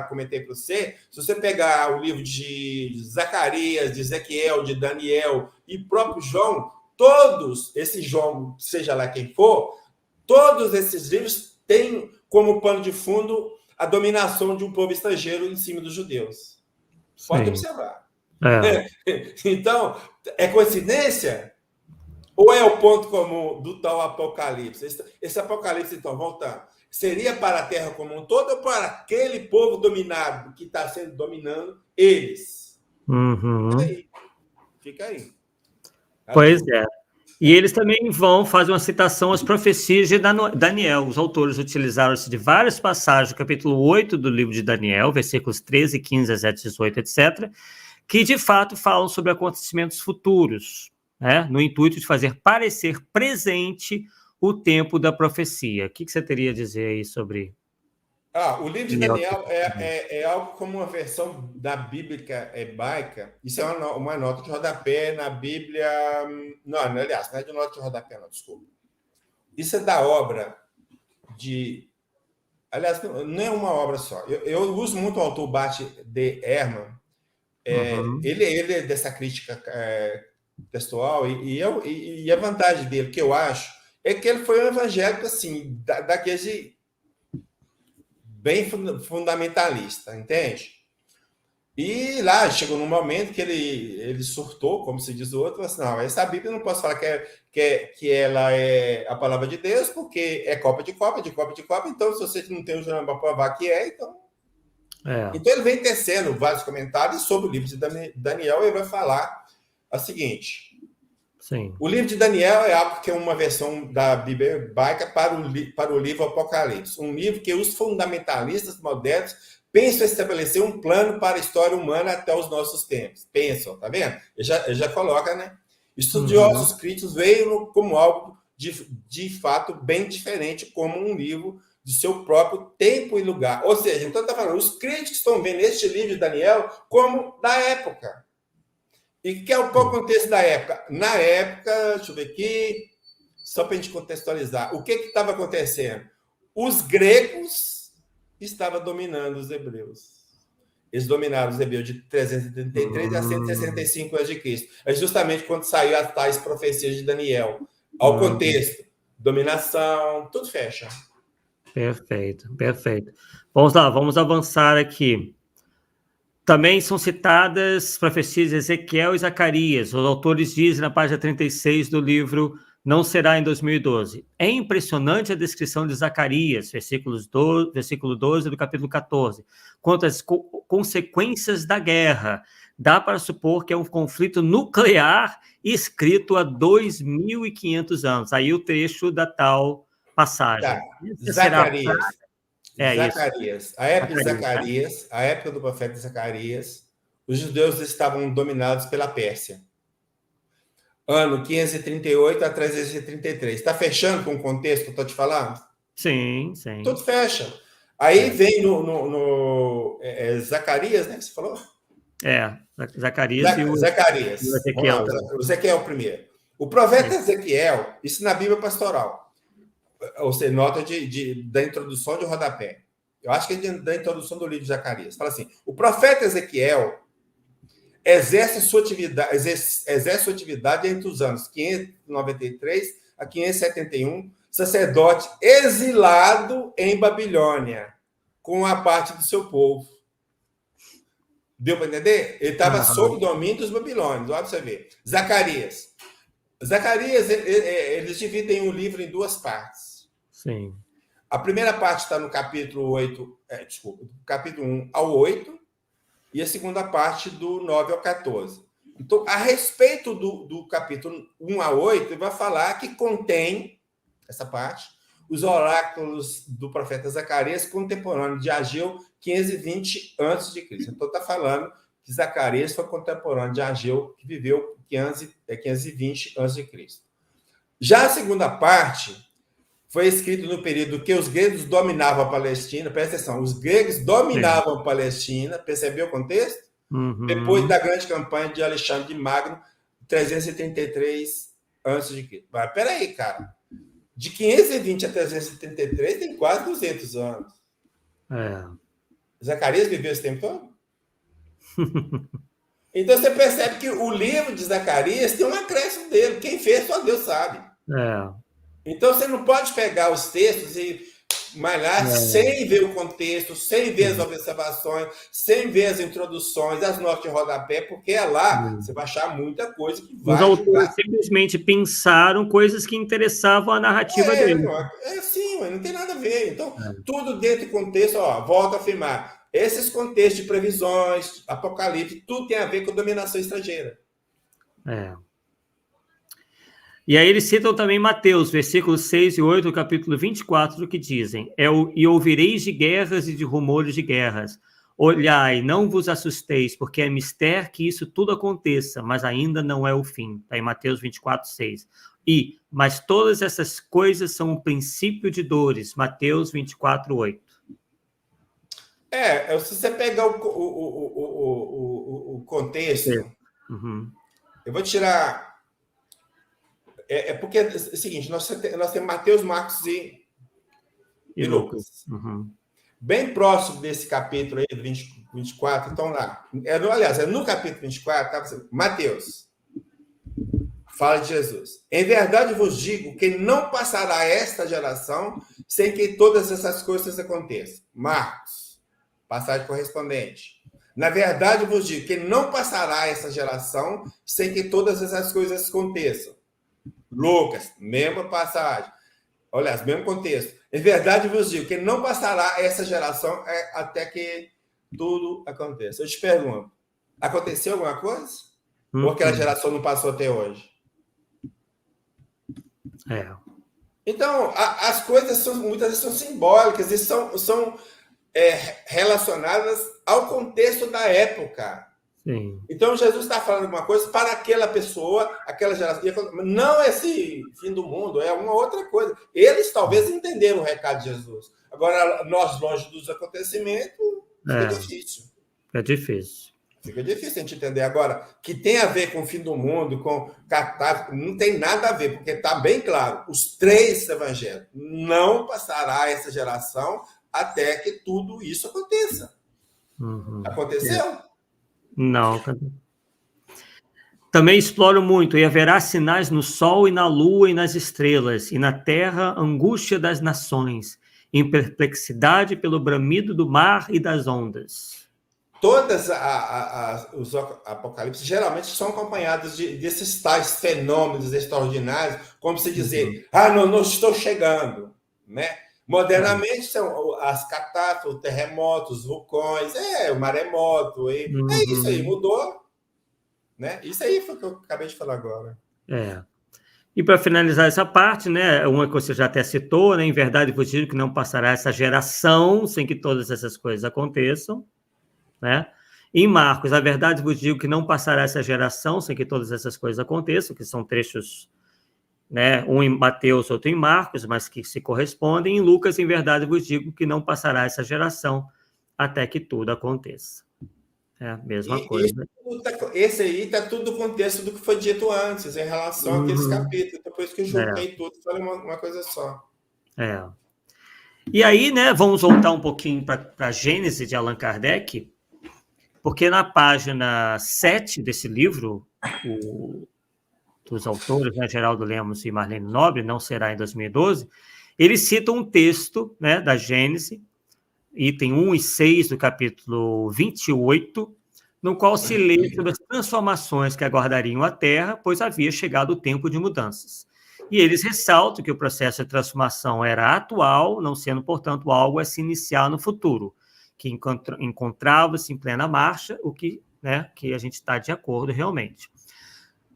comentei para você, se você pegar o livro de Zacarias, de Ezequiel, de Daniel e próprio João, todos esses João, seja lá quem for, todos esses livros têm como pano de fundo a dominação de um povo estrangeiro em cima dos judeus. Pode observar. Então, é coincidência? Ou é o ponto comum do tal Apocalipse? Esse Apocalipse, então, voltando, seria para a Terra como um todo ou para aquele povo dominado que está sendo dominando eles? Fica aí. Pois é. E eles também vão fazer uma citação às profecias de Daniel. Os autores utilizaram-se de várias passagens do capítulo 8 do livro de Daniel, versículos 13, 15, 17, 18, etc., que de fato falam sobre acontecimentos futuros, né, no intuito de fazer parecer presente o tempo da profecia. O que você teria a dizer aí sobre... O livro de Daniel é algo como uma versão da Bíblia hebraica. Isso é uma nota de rodapé na Bíblia... Não, aliás, não é de nota de rodapé, não, desculpa. Isso é da obra de... Aliás, não é uma obra só. Eu uso muito o autor Bart D. Ehrman. Ele é dessa crítica textual e a vantagem dele, que eu acho, é que ele foi um evangélico assim, daquele bem fundamentalista, entende? E lá chegou num momento que ele surtou, como se diz o outro, assim, não, essa Bíblia eu não posso falar que ela é a palavra de Deus, porque é cópia de cópia, de cópia de cópia, então se você não tem o jornal para provar que então... Então ele vem tecendo vários comentários sobre o livro de Daniel e ele vai falar o seguinte. Sim. O livro de Daniel é algo que é uma versão da Bíblia hebraica para o livro Apocalipse. Um livro que os fundamentalistas modernos pensam estabelecer um plano para a história humana até os nossos tempos. Pensam, tá vendo? Ele já coloca, né? Estudiosos críticos veem como algo de fato bem diferente, como um livro do seu próprio tempo e lugar. Ou seja, então está falando, os críticos estão vendo este livro de Daniel como da época. E que é o contexto da época? Na época, deixa eu ver aqui, só para a gente contextualizar, o que estava acontecendo? Os gregos estavam dominando os hebreus. Eles dominaram os hebreus de 333 a 165 a.C. É justamente quando saiu as tais profecias de Daniel. Ao contexto, dominação, tudo fecha. Perfeito, perfeito. Vamos lá, vamos avançar aqui. Também são citadas profecias de Ezequiel e Zacarias. Os autores dizem na página 36 do livro Não Será em 2012. É impressionante a descrição de Zacarias, versículo 12 do capítulo 14, quanto às consequências da guerra. Dá para supor que é um conflito nuclear escrito há 2.500 anos. Aí o trecho da tal passagem. Tá. Zacarias. Zacarias. Isso. A época de Zacarias, a época do profeta Zacarias, os judeus estavam dominados pela Pérsia. Ano 538 a 333. Está fechando com o contexto que eu estou te falando? Sim, sim. Tudo fecha. Aí vem no Zacarias, né? Que você falou? Zacarias e o Ezequiel. O Ezequiel primeiro. O profeta Ezequiel, isso na Bíblia Pastoral. Ou seja, nota da introdução de rodapé. Eu acho que é da introdução do livro de Zacarias. Fala assim: o profeta Ezequiel exerce sua atividade entre os anos 593 a 571, sacerdote exilado em Babilônia, com a parte do seu povo. Deu para entender? Ele estava sob o domínio dos babilônios. Olha para você ver. Zacarias, eles dividem o livro em duas partes. Sim. A primeira parte está no capítulo capítulo 1 ao 8, e a segunda parte do 9 ao 14. Então, a respeito do capítulo 1 a 8, ele vai falar que contém, essa parte, os oráculos do profeta Zacarias, contemporâneo de Ageu, 520 a.C. Então, está falando que Zacarias foi contemporâneo de Ageu, que viveu 520 a.C. Já a segunda parte foi escrito no período que os gregos dominavam a Palestina. Presta atenção, os gregos dominavam a Palestina. Percebeu o contexto? Uhum. Depois da grande campanha de Alexandre de Magno, 333 a.C. Mas peraí, cara. De 520 a 373 tem quase 200 anos. Zacarias viveu esse tempo todo? Então você percebe que o livro de Zacarias tem um acréscimo dele. Quem fez, só Deus sabe. Então você não pode pegar os textos e malhar sem ver o contexto, sem ver as observações, sem ver as introduções, as notas de rodapé, porque lá você vai achar muita coisa que vai. Os autores simplesmente pensaram coisas que interessavam a narrativa dele. Sim, não tem nada a ver. Então, tudo dentro do contexto, volto a afirmar. Esses contextos de previsões, Apocalipse, tudo tem a ver com dominação estrangeira. E aí eles citam também Mateus, versículos 6 e 8, do capítulo 24, que dizem: E ouvireis de guerras e de rumores de guerras. Olhai, não vos assusteis, porque é mister que isso tudo aconteça, mas ainda não é o fim. Está em Mateus 24, 6. Mas todas essas coisas são um princípio de dores. Mateus 24, 8. Se você pegar o contexto, eu vou tirar... porque é o seguinte, nós temos Mateus, Marcos e Lucas. Bem próximo desse capítulo aí, do 24, então lá. Aliás, no capítulo 24, Mateus fala de Jesus. Em verdade vos digo que não passará esta geração sem que todas essas coisas aconteçam. Marcos, passagem correspondente. Na verdade vos digo que não passará essa geração sem que todas essas coisas aconteçam. Lucas, mesma passagem. Olha, mesmo contexto. Em verdade vos digo que não passará essa geração até que tudo aconteça. Eu te pergunto, aconteceu alguma coisa? Ou aquela geração não passou até hoje? Então, as coisas muitas vezes são simbólicas e são relacionadas ao contexto da época. Sim. Então, Jesus está falando alguma coisa para aquela pessoa, aquela geração. Não esse fim do mundo, é uma outra coisa. Eles talvez entenderam o recado de Jesus. Agora, nós, longe dos acontecimentos, fica difícil. É difícil. Fica difícil a gente entender. Agora, que tem a ver com o fim do mundo, com catástrofe, não tem nada a ver, porque está bem claro, os 3 evangelhos, não passará essa geração até que tudo isso aconteça. Aconteceu? Não. Também exploro muito, e haverá sinais no sol e na lua e nas estrelas, e na terra angústia das nações, em perplexidade pelo bramido do mar e das ondas. Todas os apocalipses geralmente são acompanhados desses tais fenômenos extraordinários, como se dizer, não estou chegando, né? Modernamente são as catástrofes, terremotos, vulcões, o maremoto, é isso aí, mudou, né? Isso aí foi o que eu acabei de falar agora. E para finalizar essa parte, né, uma que você já até citou, né, em verdade vos digo que não passará essa geração sem que todas essas coisas aconteçam, né? Em Marcos, a verdade vos digo que não passará essa geração sem que todas essas coisas aconteçam, que são trechos, né, um em Mateus, outro em Marcos, mas que se correspondem. Em Lucas, em verdade vos digo que não passará essa geração até que tudo aconteça. É a mesma coisa. Esse aí está tudo no contexto do que foi dito antes, em relação àqueles capítulos. Depois que eu juntei tudo, falei uma coisa só. E aí, né, vamos voltar um pouquinho para a Gênese de Allan Kardec, porque na página 7 desse livro, dos autores, né, Geraldo Lemos e Marlene Nobre, Não Será em 2012, eles citam um texto, né, da Gênese, item 1 e 6 do capítulo 28, no qual se lê sobre as transformações que aguardariam a Terra, pois havia chegado o tempo de mudanças. E eles ressaltam que o processo de transformação era atual, não sendo, portanto, algo a se iniciar no futuro, que encontrava-se em plena marcha, o que, né, que a gente está de acordo realmente.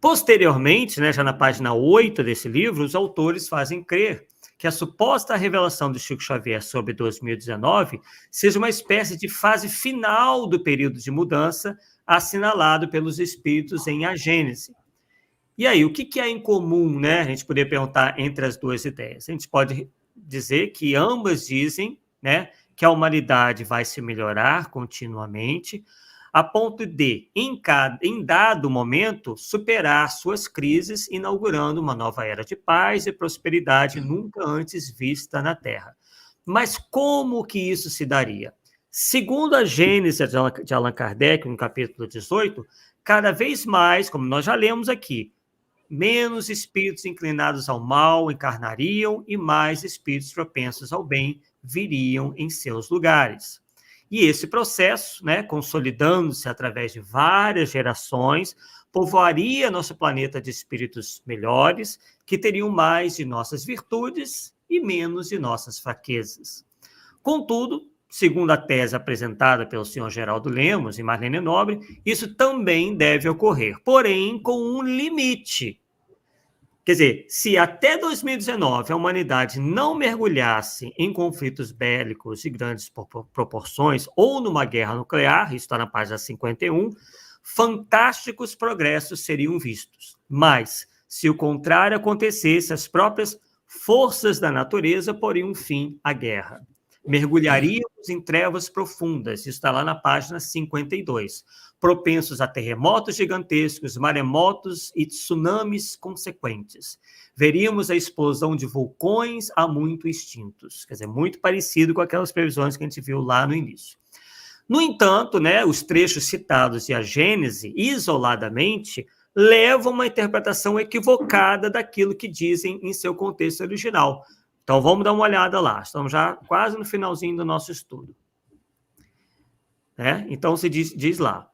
Posteriormente, né, já na página 8 desse livro, os autores fazem crer que a suposta revelação de Chico Xavier sobre 2019 seja uma espécie de fase final do período de mudança assinalado pelos espíritos em A Gênese. E aí, o que é em comum, né? A gente poderia perguntar entre as duas ideias. A gente pode dizer que ambas dizem, né, que a humanidade vai se melhorar continuamente, a ponto de, em dado momento, superar suas crises, inaugurando uma nova era de paz e prosperidade nunca antes vista na Terra. Mas como que isso se daria? Segundo a Gênese de Allan Kardec, no capítulo 18, cada vez mais, como nós já lemos aqui, menos espíritos inclinados ao mal encarnariam e mais espíritos propensos ao bem viriam em seus lugares. E esse processo, né, consolidando-se através de várias gerações, povoaria nosso planeta de espíritos melhores, que teriam mais de nossas virtudes e menos de nossas fraquezas. Contudo, segundo a tese apresentada pelo senhor Geraldo Lemos e Marlene Nobre, isso também deve ocorrer, porém com um limite. Quer dizer, se até 2019 a humanidade não mergulhasse em conflitos bélicos de grandes proporções ou numa guerra nuclear, isso está na página 51, fantásticos progressos seriam vistos. Mas, se o contrário acontecesse, as próprias forças da natureza poriam fim à guerra. Mergulharíamos em trevas profundas, isso está lá na página 52, propensos a terremotos gigantescos, maremotos e tsunamis consequentes. Veríamos a explosão de vulcões há muito extintos, quer dizer, muito parecido com aquelas previsões que a gente viu lá no início. No entanto, né, os trechos citados de A Gênese, isoladamente, levam uma interpretação equivocada daquilo que dizem em seu contexto original. Então, vamos dar uma olhada lá. Estamos já quase no finalzinho do nosso estudo. Então, se diz lá.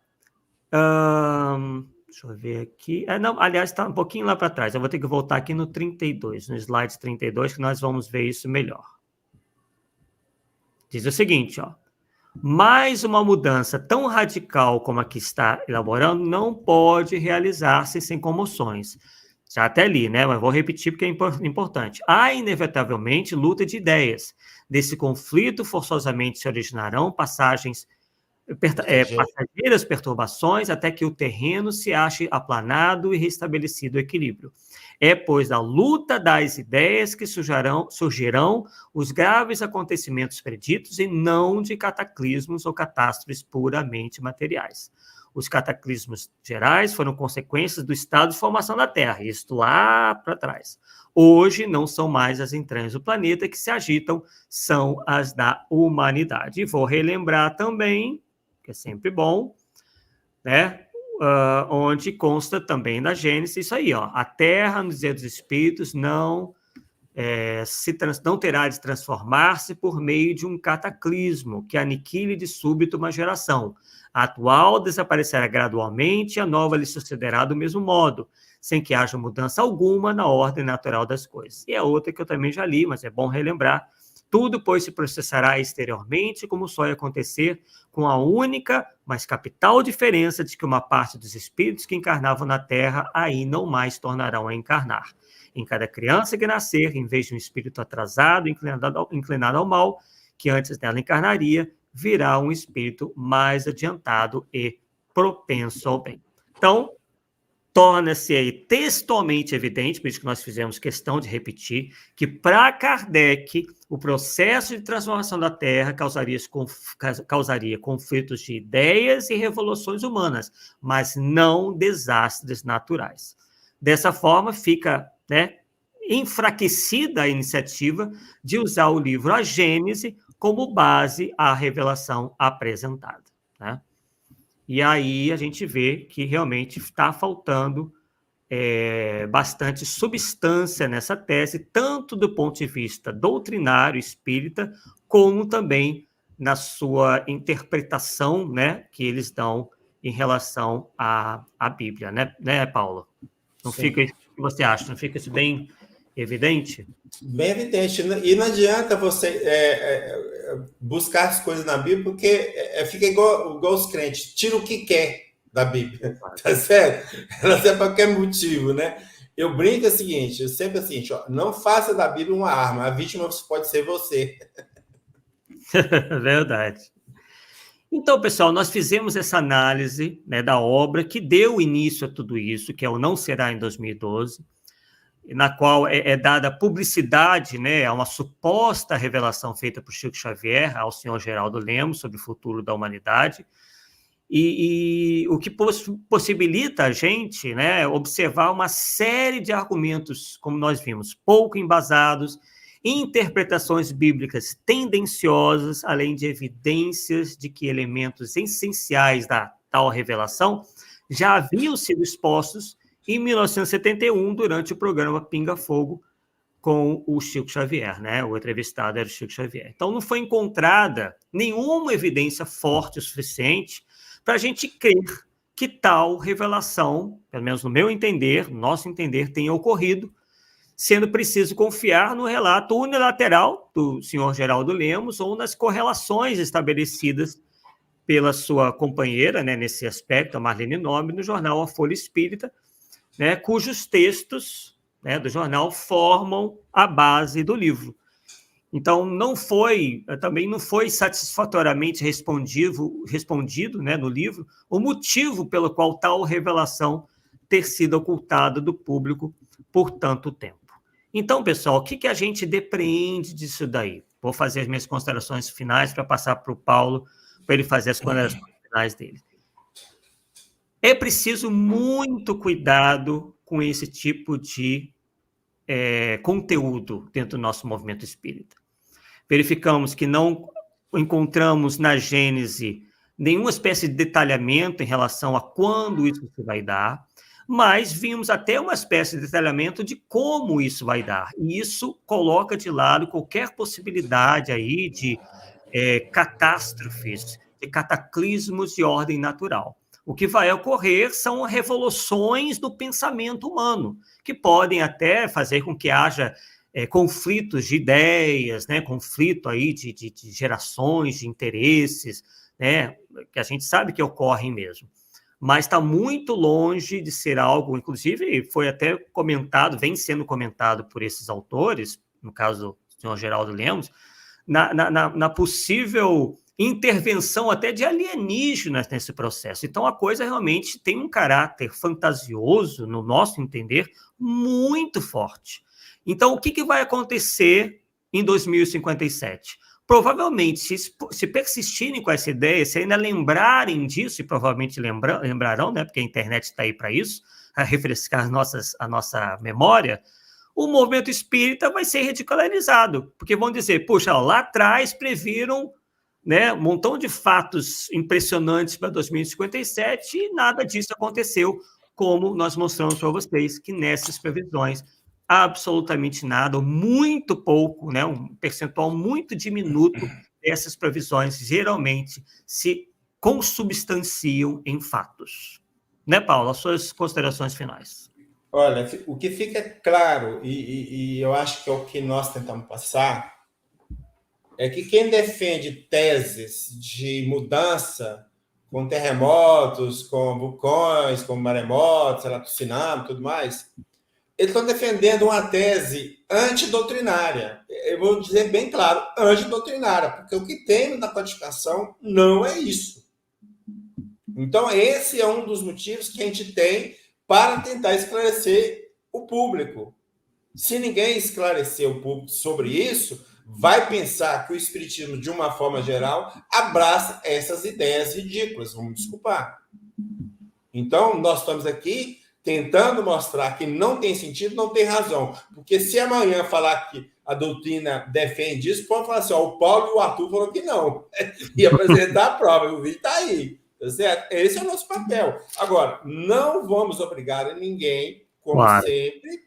Deixa eu ver aqui. Não, aliás, está um pouquinho lá para trás. Eu vou ter que voltar aqui no 32, no slide 32, que nós vamos ver isso melhor. Diz o seguinte, ó. Mais uma mudança tão radical como a que está elaborando não pode realizar-se sem comoções. Já até li, né? Mas vou repetir porque é importante. Há, inevitavelmente, luta de ideias. Desse conflito, forçosamente se originarão passageiras perturbações até que o terreno se ache aplanado e restabelecido o equilíbrio. É, pois, da luta das ideias que surgirão os graves acontecimentos preditos e não de cataclismos ou catástrofes puramente materiais. Os cataclismos gerais foram consequências do estado de formação da Terra, isto lá para trás. Hoje não são mais as entranhas do planeta que se agitam, são as da humanidade. E vou relembrar também, que é sempre bom, né? Onde consta também na Gênesis isso aí, ó, a terra, no dizer dos espíritos, não terá de transformar-se por meio de um cataclismo que aniquile de súbito uma geração. A atual desaparecerá gradualmente, a nova lhe sucederá do mesmo modo, sem que haja mudança alguma na ordem natural das coisas. E é outra que eu também já li, mas é bom relembrar. Tudo, pois, se processará exteriormente, como só ia acontecer, com a única, mas capital diferença de que uma parte dos espíritos que encarnavam na Terra aí não mais tornarão a encarnar. Em cada criança que nascer, em vez de um espírito atrasado, inclinado ao mal, que antes dela encarnaria, virá um espírito mais adiantado e propenso ao bem. Então, torna-se aí textualmente evidente, por isso que nós fizemos questão de repetir, que para Kardec, o processo de transformação da Terra causaria conflitos de ideias e revoluções humanas, mas não desastres naturais. Dessa forma, fica, né, enfraquecida a iniciativa de usar o livro A Gênese como base à revelação apresentada, né? E aí a gente vê que realmente está faltando bastante substância nessa tese, tanto do ponto de vista doutrinário espírita, como também na sua interpretação, né, que eles dão em relação à Bíblia, né, Paulo? Não Sim. fica isso, o que você acha? Não fica isso bem evidente? Bem evidente. E não adianta você buscar as coisas na Bíblia, porque fica igual os crentes, tira o que quer da Bíblia, tá certo? Ela serve para qualquer motivo, né? Eu brinco o seguinte, ó, não faça da Bíblia uma arma, a vítima pode ser você. Verdade. Então, pessoal, nós fizemos essa análise, né, da obra que deu início a tudo isso, que é o Não Será em 2012, na qual é dada publicidade, né, a uma suposta revelação feita por Chico Xavier ao senhor Geraldo Lemos sobre o futuro da humanidade, e o que possibilita a gente, né, observar uma série de argumentos, como nós vimos, pouco embasados, interpretações bíblicas tendenciosas, além de evidências de que elementos essenciais da tal revelação já haviam sido expostos em 1971, durante o programa Pinga Fogo, com o Chico Xavier, né? O entrevistado era o Chico Xavier. Então, não foi encontrada nenhuma evidência forte o suficiente para a gente crer que tal revelação, pelo menos no meu entender, no nosso entender, tenha ocorrido, sendo preciso confiar no relato unilateral do senhor Geraldo Lemos ou nas correlações estabelecidas pela sua companheira, né, nesse aspecto, a Marlene Nobre, no jornal A Folha Espírita, né, cujos textos, né, do jornal formam a base do livro. Então, também não foi satisfatoriamente respondido, né, no livro, o motivo pelo qual tal revelação ter sido ocultada do público por tanto tempo. Então, pessoal, o que a gente depreende disso daí? Vou fazer as minhas considerações finais para passar para o Paulo, para ele fazer as considerações finais dele. É preciso muito cuidado com esse tipo de conteúdo dentro do nosso movimento espírita. Verificamos que não encontramos na Gênese nenhuma espécie de detalhamento em relação a quando isso se vai dar, mas vimos até uma espécie de detalhamento de como isso vai dar. E isso coloca de lado qualquer possibilidade aí de catástrofes, de cataclismos de ordem natural. O que vai ocorrer são revoluções no pensamento humano, que podem até fazer com que haja conflitos de ideias, né, conflito aí de gerações, de interesses, né, que a gente sabe que ocorrem mesmo. Mas está muito longe de ser algo, inclusive foi até comentado, vem sendo comentado por esses autores, no caso do senhor Geraldo Lemos, na possível intervenção até de alienígenas nesse processo. Então, a coisa realmente tem um caráter fantasioso, no nosso entender, muito forte. Então, o que vai acontecer em 2057? Provavelmente, se persistirem com essa ideia, se ainda lembrarem disso, e provavelmente lembrarão, né, porque a internet está aí para isso, a refrescar a nossa memória, o movimento espírita vai ser ridicularizado, porque vão dizer, puxa, lá atrás previram né, um montão de fatos impressionantes para 2057 e nada disso aconteceu, como nós mostramos para vocês que nessas previsões absolutamente nada, ou muito pouco, né, um percentual muito diminuto dessas previsões geralmente se consubstanciam em fatos. Né, Paulo? As suas considerações finais. Olha, o que fica claro, e eu acho que é o que nós tentamos passar, é que quem defende teses de mudança com terremotos, com vulcões, com maremotos, tsunami e tudo mais, eles estão defendendo uma tese antidoutrinária. Eu vou dizer bem claro, antidoutrinária, porque o que tem na codificação não é isso. Então, esse é um dos motivos que a gente tem para tentar esclarecer o público. Se ninguém esclarecer o público sobre isso, vai pensar que o espiritismo, de uma forma geral, abraça essas ideias ridículas. Vamos desculpar. Então, nós estamos aqui tentando mostrar que não tem sentido, não tem razão. Porque se amanhã falar que a doutrina defende isso, pode falar assim, ó, o Paulo e o Arthur falaram que não. E apresentar a prova, o vídeo está aí. Tá certo? Esse é o nosso papel. Agora, não vamos obrigar ninguém, como sempre,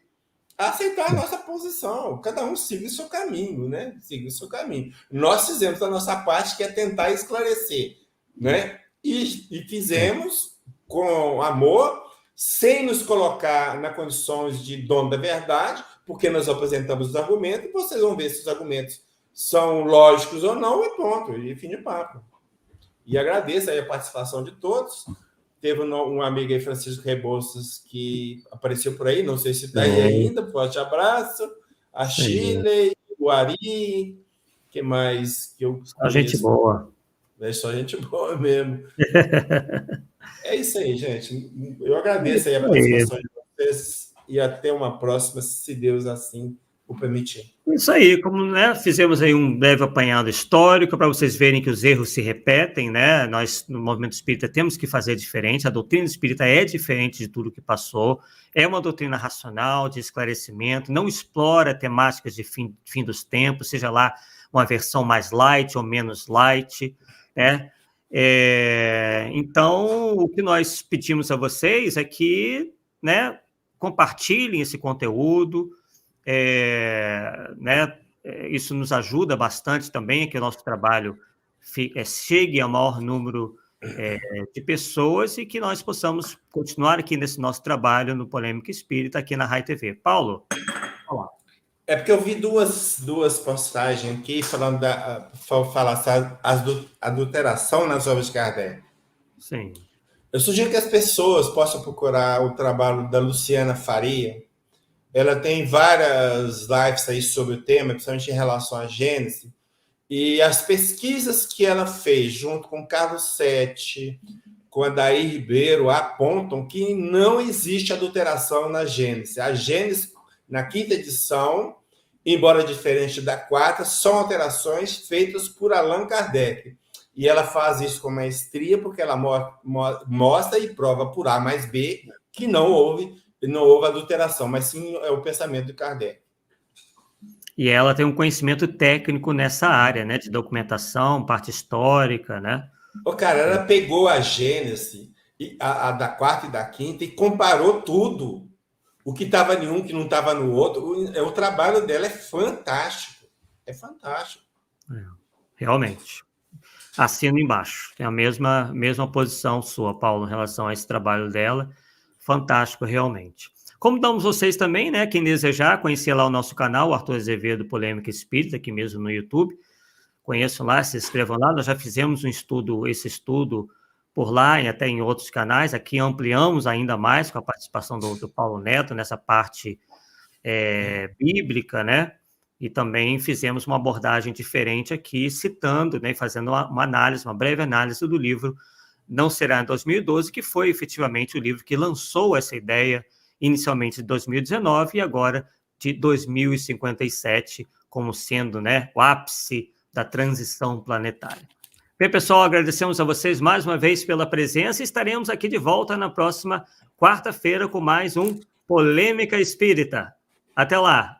a aceitar a nossa posição. Cada um siga o seu caminho, né? Siga o seu caminho. Nós fizemos a nossa parte, que é tentar esclarecer, né? E fizemos com amor, sem nos colocar nas condições de dono da verdade, porque nós apresentamos os argumentos, e vocês vão ver se os argumentos são lógicos ou não, e pronto, e fim de papo. E agradeço aí a participação de todos. Teve um amigo aí, Francisco Rebouças, que apareceu por aí, não sei se está aí ainda, forte abraço. A Chile, o Ari, que mais que eu conheço? Gente boa. É só gente boa mesmo. É isso aí, gente. Eu agradeço aí a participação de vocês e até uma próxima, se Deus assim o permitir. Isso aí, como, né, fizemos aí um breve apanhado histórico para vocês verem que os erros se repetem, né? Nós, no movimento espírita, temos que fazer diferente. A doutrina espírita é diferente de tudo que passou. É uma doutrina racional, de esclarecimento, não explora temáticas de fim dos tempos, seja lá uma versão mais light ou menos light, né? Então, o que nós pedimos a vocês é que, né, compartilhem esse conteúdo. Isso nos ajuda bastante também, que o nosso trabalho chegue ao maior número de pessoas e que nós possamos continuar aqui nesse nosso trabalho no Polêmica Espírita, aqui na Rai TV. Paulo? Olá. É porque eu vi duas postagens aqui falando da adulteração nas obras de Kardec. Sim. Eu sugiro que as pessoas possam procurar o trabalho da Luciana Faria. Ela tem várias lives aí sobre o tema, principalmente em relação à Gênese, e as pesquisas que ela fez junto com Carlos Sete, com a Daí Ribeiro, apontam que não existe adulteração na Gênese. A Gênese, na 5ª edição, embora diferente da 4ª, são alterações feitas por Allan Kardec. E ela faz isso com maestria, porque ela mostra e prova por A mais B que não houve adulteração, mas sim é o pensamento de Kardec. E ela tem um conhecimento técnico nessa área, né, de documentação, parte histórica, né? Cara, ela pegou a Gênese, a da 4ª e da 5ª, e comparou tudo. O que estava em um, que não estava no outro. O trabalho dela é fantástico. É fantástico. Realmente. Assino embaixo. Tem a mesma posição sua, Paulo, em relação a esse trabalho dela. Fantástico, realmente. Convidamos vocês também, né, quem desejar, conhecer lá o nosso canal, o Arthur Azevedo Polêmica Espírita, aqui mesmo no YouTube. Conheçam lá, se inscrevam lá. Nós já fizemos esse estudo por lá e até em outros canais. Aqui ampliamos ainda mais com a participação do Paulo Neto nessa parte bíblica, né? E também fizemos uma abordagem diferente aqui, citando, né, fazendo uma análise, uma breve análise do livro Não Será em 2012, que foi efetivamente o livro que lançou essa ideia inicialmente de 2019 e agora de 2057, como sendo, né, o ápice da transição planetária. Bem, pessoal, agradecemos a vocês mais uma vez pela presença e estaremos aqui de volta na próxima quarta-feira com mais um Polêmica Espírita. Até lá!